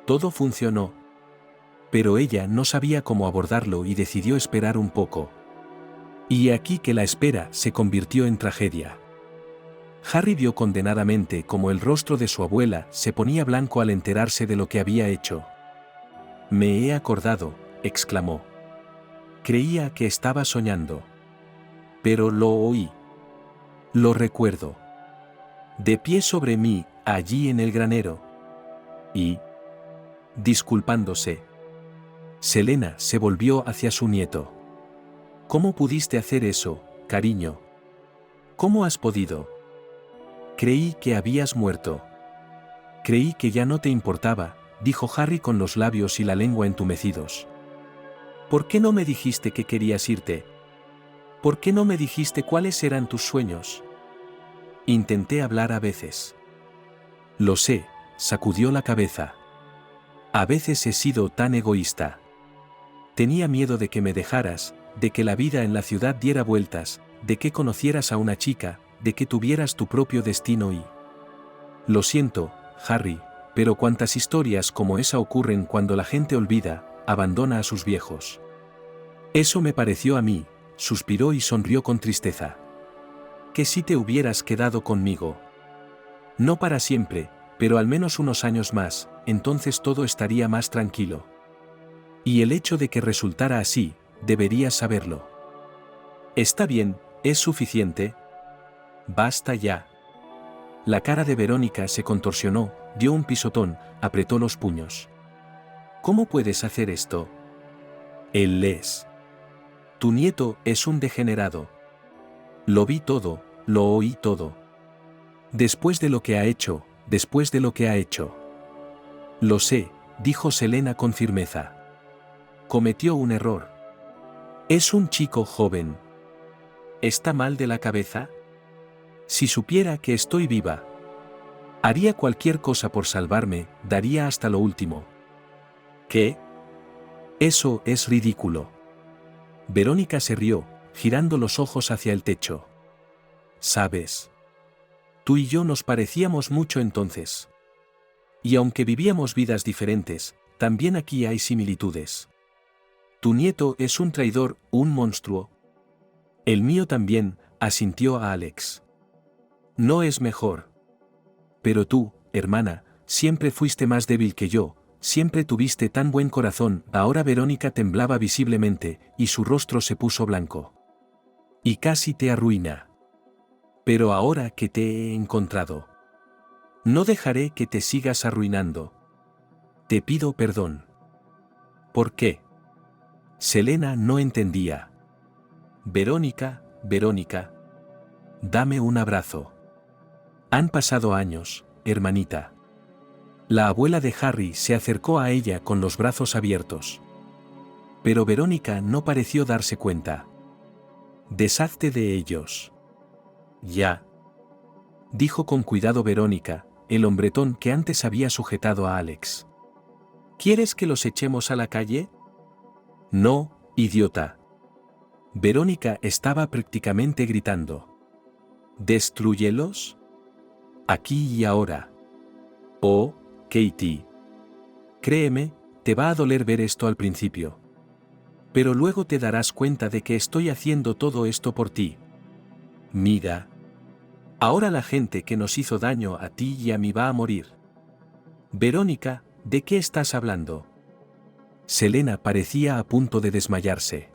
todo funcionó. Pero ella no sabía cómo abordarlo y decidió esperar un poco. Y aquí que la espera se convirtió en tragedia. Harry vio condenadamente cómo el rostro de su abuela se ponía blanco al enterarse de lo que había hecho. «Me he acordado», exclamó. «Creía que estaba soñando. Pero lo oí. Lo recuerdo. De pie sobre mí, allí en el granero. Y, disculpándose, Selena se volvió hacia su nieto. «¿Cómo pudiste hacer eso, cariño? ¿Cómo has podido? Creí que habías muerto. Creí que ya no te importaba», dijo Harry con los labios y la lengua entumecidos. «¿Por qué no me dijiste que querías irte? ¿Por qué no me dijiste cuáles eran tus sueños? Intenté hablar a veces». «Lo sé», sacudió la cabeza. «A veces he sido tan egoísta. Tenía miedo de que me dejaras, de que la vida en la ciudad diera vueltas, de que conocieras a una chica, de que tuvieras tu propio destino y... Lo siento, Harry, pero cuántas historias como esa ocurren cuando la gente olvida, abandona a sus viejos». «Eso me pareció a mí», suspiró y sonrió con tristeza. «Que si te hubieras quedado conmigo. No para siempre, pero al menos unos años más, entonces todo estaría más tranquilo. Y el hecho de que resultara así, deberías saberlo». «Está bien, es suficiente. Basta ya». La cara de Verónica se contorsionó, dio un pisotón, apretó los puños. «¿Cómo puedes hacer esto? Él es... Tu nieto es un degenerado. Lo vi todo, lo oí todo. Después de lo que ha hecho, después de lo que ha hecho». «Lo sé», dijo Selena con firmeza. «Cometió un error. Es un chico joven. ¿Está mal de la cabeza? Si supiera que estoy viva, haría cualquier cosa por salvarme, daría hasta lo último». «¿Qué? Eso es ridículo». Verónica se rió, girando los ojos hacia el techo. «¿Sabes? Tú y yo nos parecíamos mucho entonces. Y aunque vivíamos vidas diferentes, también aquí hay similitudes. Tu nieto es un traidor, un monstruo. El mío también», asintió a Alex. «No es mejor. Pero tú, hermana, siempre fuiste más débil que yo, siempre tuviste tan buen corazón». Ahora Verónica temblaba visiblemente, y su rostro se puso blanco. «Y casi te arruina. Pero ahora que te he encontrado, no dejaré que te sigas arruinando. Te pido perdón». «¿Por qué?». Selena no entendía. «Verónica, Verónica. Dame un abrazo. Han pasado años, hermanita». La abuela de Harry se acercó a ella con los brazos abiertos. Pero Verónica no pareció darse cuenta. «Deshazte de ellos». «Ya», dijo con cuidado Verónica, el hombretón que antes había sujetado a Alex. «¿Quieres que los echemos a la calle?». «No, idiota». Verónica estaba prácticamente gritando. «¿Destrúyelos? Aquí y ahora». «Oh, Katie. Créeme, te va a doler ver esto al principio. Pero luego te darás cuenta de que estoy haciendo todo esto por ti. Mira. Ahora la gente que nos hizo daño a ti y a mí va a morir». «Verónica, ¿de qué estás hablando?». Selena parecía a punto de desmayarse.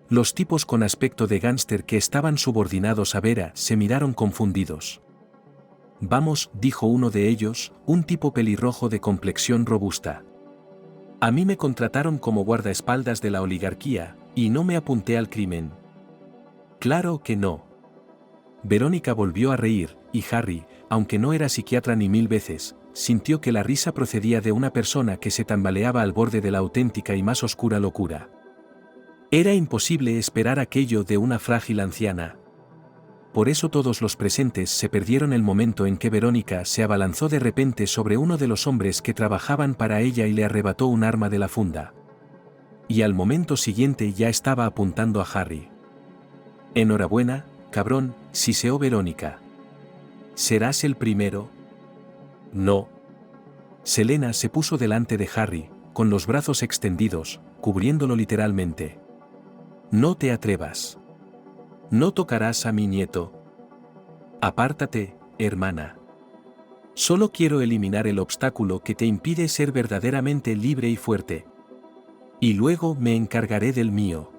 Los tipos con aspecto de gángster que estaban subordinados a Vera se miraron confundidos. «Vamos», dijo uno de ellos, un tipo pelirrojo de complexión robusta. «A mí me contrataron como guardaespaldas de la oligarquía, y no me apunté al crimen». «Claro que no». Verónica volvió a reír, y Harry, aunque no era psiquiatra ni 1000 veces, sintió que la risa procedía de una persona que se tambaleaba al borde de la auténtica y más oscura locura. Era imposible esperar aquello de una frágil anciana. Por eso todos los presentes se perdieron el momento en que Verónica se abalanzó de repente sobre uno de los hombres que trabajaban para ella y le arrebató un arma de la funda. Y al momento siguiente ya estaba apuntando a Harry. Enhorabuena, cabrón, siseó Verónica. ¿Serás el primero? No. Selena se puso delante de Harry, con los brazos extendidos, cubriéndolo literalmente. No te atrevas. No tocarás a mi nieto. Apártate, hermana. Solo quiero eliminar el obstáculo que te impide ser verdaderamente libre y fuerte. Y luego me encargaré del mío.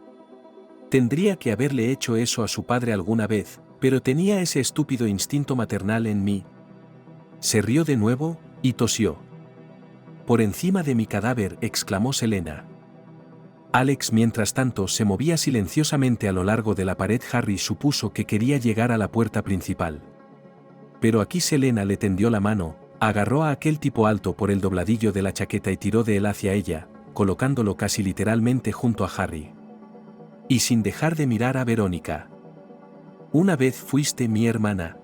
Tendría que haberle hecho eso a su padre alguna vez, pero tenía ese estúpido instinto maternal en mí. Se rió de nuevo, y tosió. Por encima de mi cadáver, exclamó Selena. Alex, mientras tanto, se movía silenciosamente a lo largo de la pared. Harry supuso que quería llegar a la puerta principal. Pero aquí Selena le tendió la mano, agarró a aquel tipo alto por el dobladillo de la chaqueta y tiró de él hacia ella, colocándolo casi literalmente junto a Harry. Y sin dejar de mirar a Verónica. Una vez fuiste mi hermana.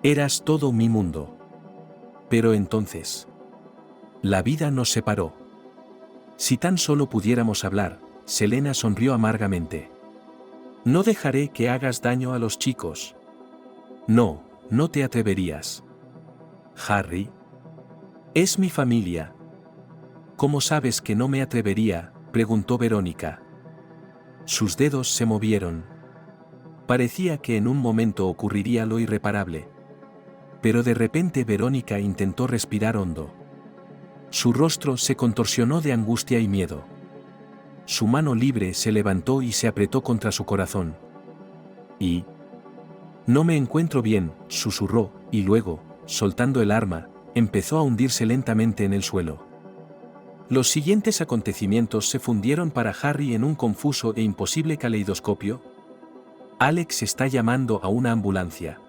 Eras todo mi mundo. Pero entonces... la vida nos separó. Si tan solo pudiéramos hablar, Selena sonrió amargamente. No dejaré que hagas daño a los chicos. No, no te atreverías. Harry. Es mi familia. ¿Cómo sabes que no me atrevería?, preguntó Verónica. Sus dedos se movieron. Parecía que en un momento ocurriría lo irreparable. Pero de repente Verónica intentó respirar hondo. Su rostro se contorsionó de angustia y miedo. Su mano libre se levantó y se apretó contra su corazón. Y... no me encuentro bien, susurró, y luego, soltando el arma, empezó a hundirse lentamente en el suelo. Los siguientes acontecimientos se fundieron para Harry en un confuso e imposible caleidoscopio. Alex está llamando a una ambulancia.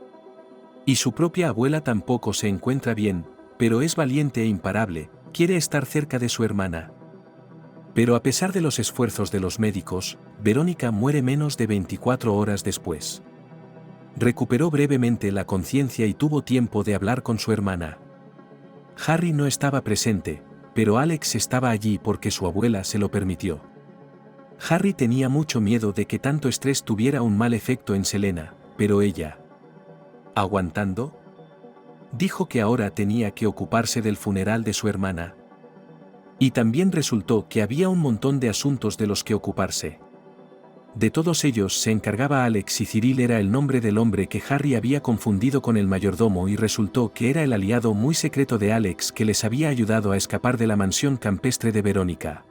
Y su propia abuela tampoco se encuentra bien, pero es valiente e imparable, quiere estar cerca de su hermana. Pero a pesar de los esfuerzos de los médicos, Verónica muere menos de 24 horas después. Recuperó brevemente la conciencia y tuvo tiempo de hablar con su hermana. Harry no estaba presente, pero Alex estaba allí porque su abuela se lo permitió. Harry tenía mucho miedo de que tanto estrés tuviera un mal efecto en Selena, pero ella... ¿aguantando? Dijo que ahora tenía que ocuparse del funeral de su hermana. Y también resultó que había un montón de asuntos de los que ocuparse. De todos ellos se encargaba Alex, y Cyril era el nombre del hombre que Harry había confundido con el mayordomo, y resultó que era el aliado muy secreto de Alex que les había ayudado a escapar de la mansión campestre de Verónica.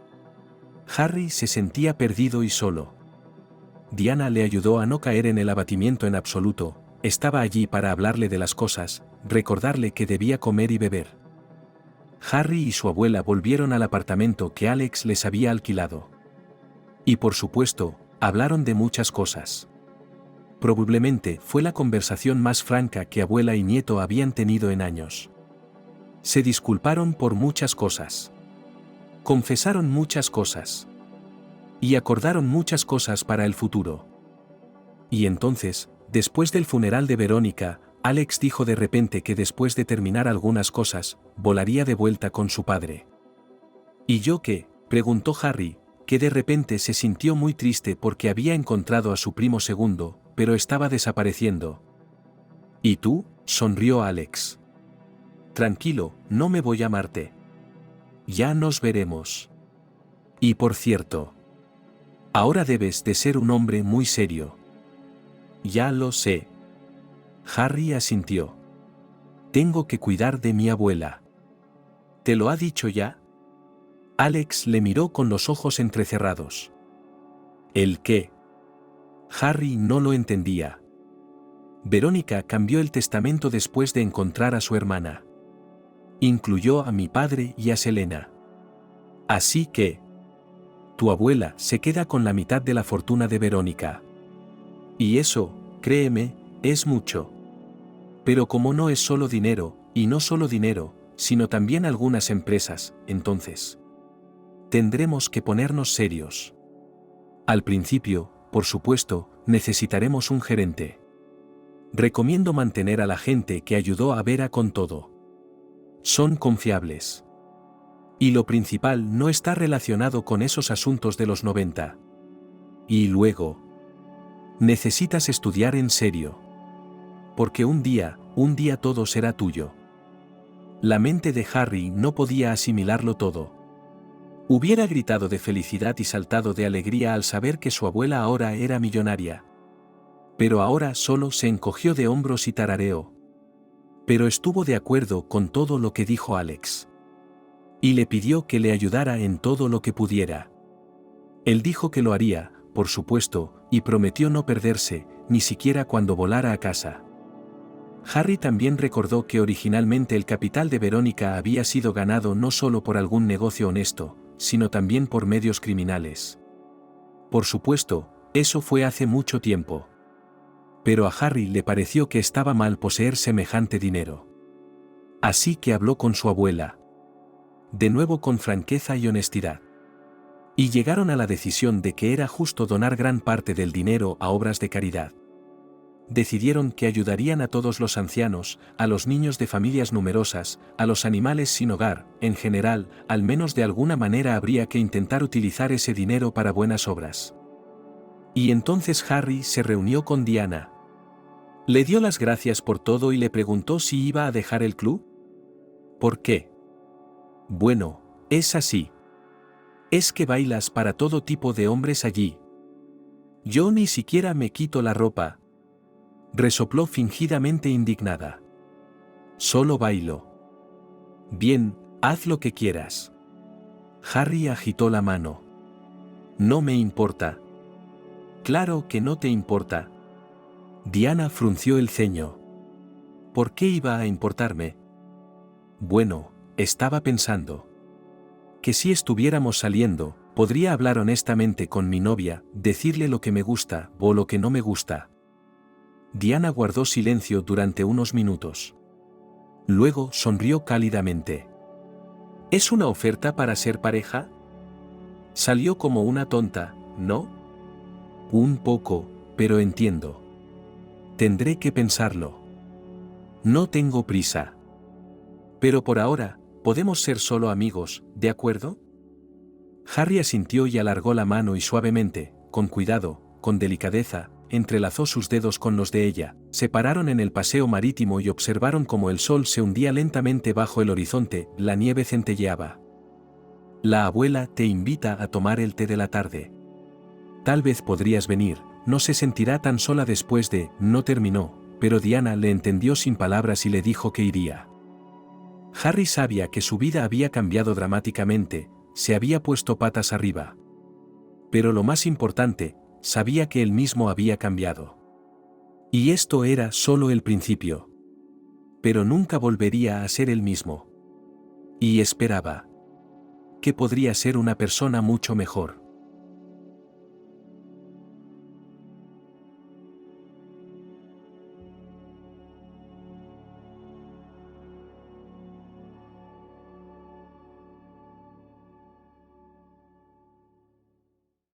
Harry se sentía perdido y solo. Diana le ayudó a no caer en el abatimiento en absoluto, estaba allí para hablarle de las cosas, recordarle que debía comer y beber. Harry y su abuela volvieron al apartamento que Alex les había alquilado. Y por supuesto, hablaron de muchas cosas. Probablemente fue la conversación más franca que abuela y nieto habían tenido en años. Se disculparon por muchas cosas. Confesaron muchas cosas. Y acordaron muchas cosas para el futuro. Y entonces, después del funeral de Verónica, Alex dijo de repente que después de terminar algunas cosas, volaría de vuelta con su padre. ¿Y yo qué?, preguntó Harry, que de repente se sintió muy triste porque había encontrado a su primo segundo, pero estaba desapareciendo. ¿Y tú?, sonrió Alex. Tranquilo, no me voy a Marte. Ya nos veremos. Y por cierto, ahora debes de ser un hombre muy serio. Ya lo sé. Harry asintió. Tengo que cuidar de mi abuela. ¿Te lo ha dicho ya? Alex le miró con los ojos entrecerrados. ¿El qué? Harry no lo entendía. Verónica cambió el testamento después de encontrar a su hermana. Incluyó a mi padre y a Selena. Así que... tu abuela se queda con la mitad de la fortuna de Verónica. Y eso, créeme, es mucho. Pero como no es solo dinero, y no solo dinero, sino también algunas empresas, entonces... tendremos que ponernos serios. Al principio, por supuesto, necesitaremos un gerente. Recomiendo mantener a la gente que ayudó a Vera con todo. Son confiables. Y lo principal no está relacionado con esos asuntos de los 90. Y luego... Necesitas estudiar en serio. Porque un día todo será tuyo. La mente de Harry no podía asimilarlo todo. Hubiera gritado de felicidad y saltado de alegría al saber que su abuela ahora era millonaria. Pero ahora solo se encogió de hombros y tarareó. Pero estuvo de acuerdo con todo lo que dijo Alex. Y le pidió que le ayudara en todo lo que pudiera. Él dijo que lo haría, por supuesto, y prometió no perderse, ni siquiera cuando volara a casa. Harry también recordó que originalmente el capital de Verónica había sido ganado no solo por algún negocio honesto, sino también por medios criminales. Por supuesto, eso fue hace mucho tiempo. Pero a Harry le pareció que estaba mal poseer semejante dinero. Así que habló con su abuela. De nuevo con franqueza y honestidad. Y llegaron a la decisión de que era justo donar gran parte del dinero a obras de caridad. Decidieron que ayudarían a todos los ancianos, a los niños de familias numerosas, a los animales sin hogar, en general, al menos de alguna manera habría que intentar utilizar ese dinero para buenas obras. Y entonces Harry se reunió con Diana. Le dio las gracias por todo y le preguntó si iba a dejar el club. ¿Por qué? Bueno, es así. Es que bailas para todo tipo de hombres allí. Yo ni siquiera me quito la ropa. Resopló fingidamente indignada. Solo bailo. Bien, haz lo que quieras. Harry agitó la mano. No me importa. Claro que no te importa. Diana frunció el ceño. ¿Por qué iba a importarme? Bueno, estaba pensando. Que si estuviéramos saliendo, podría hablar honestamente con mi novia, decirle lo que me gusta o lo que no me gusta. Diana guardó silencio durante unos minutos. Luego sonrió cálidamente. ¿Es una oferta para ser pareja? Salió como una tonta, ¿no? Un poco, pero entiendo. Tendré que pensarlo. No tengo prisa. Pero por ahora, podemos ser solo amigos, ¿de acuerdo? Harry asintió y alargó la mano y suavemente, con cuidado, con delicadeza, entrelazó sus dedos con los de ella, se pararon en el paseo marítimo y observaron cómo el sol se hundía lentamente bajo el horizonte, la nieve centelleaba. La abuela te invita a tomar el té de la tarde. Tal vez podrías venir, no se sentirá tan sola después de, no terminó, pero Diana le entendió sin palabras y le dijo que iría. Harry sabía que su vida había cambiado dramáticamente, se había puesto patas arriba. Pero lo más importante, sabía que él mismo había cambiado. Y esto era solo el principio. Pero nunca volvería a ser el mismo. Y esperaba. Que podría ser una persona mucho mejor.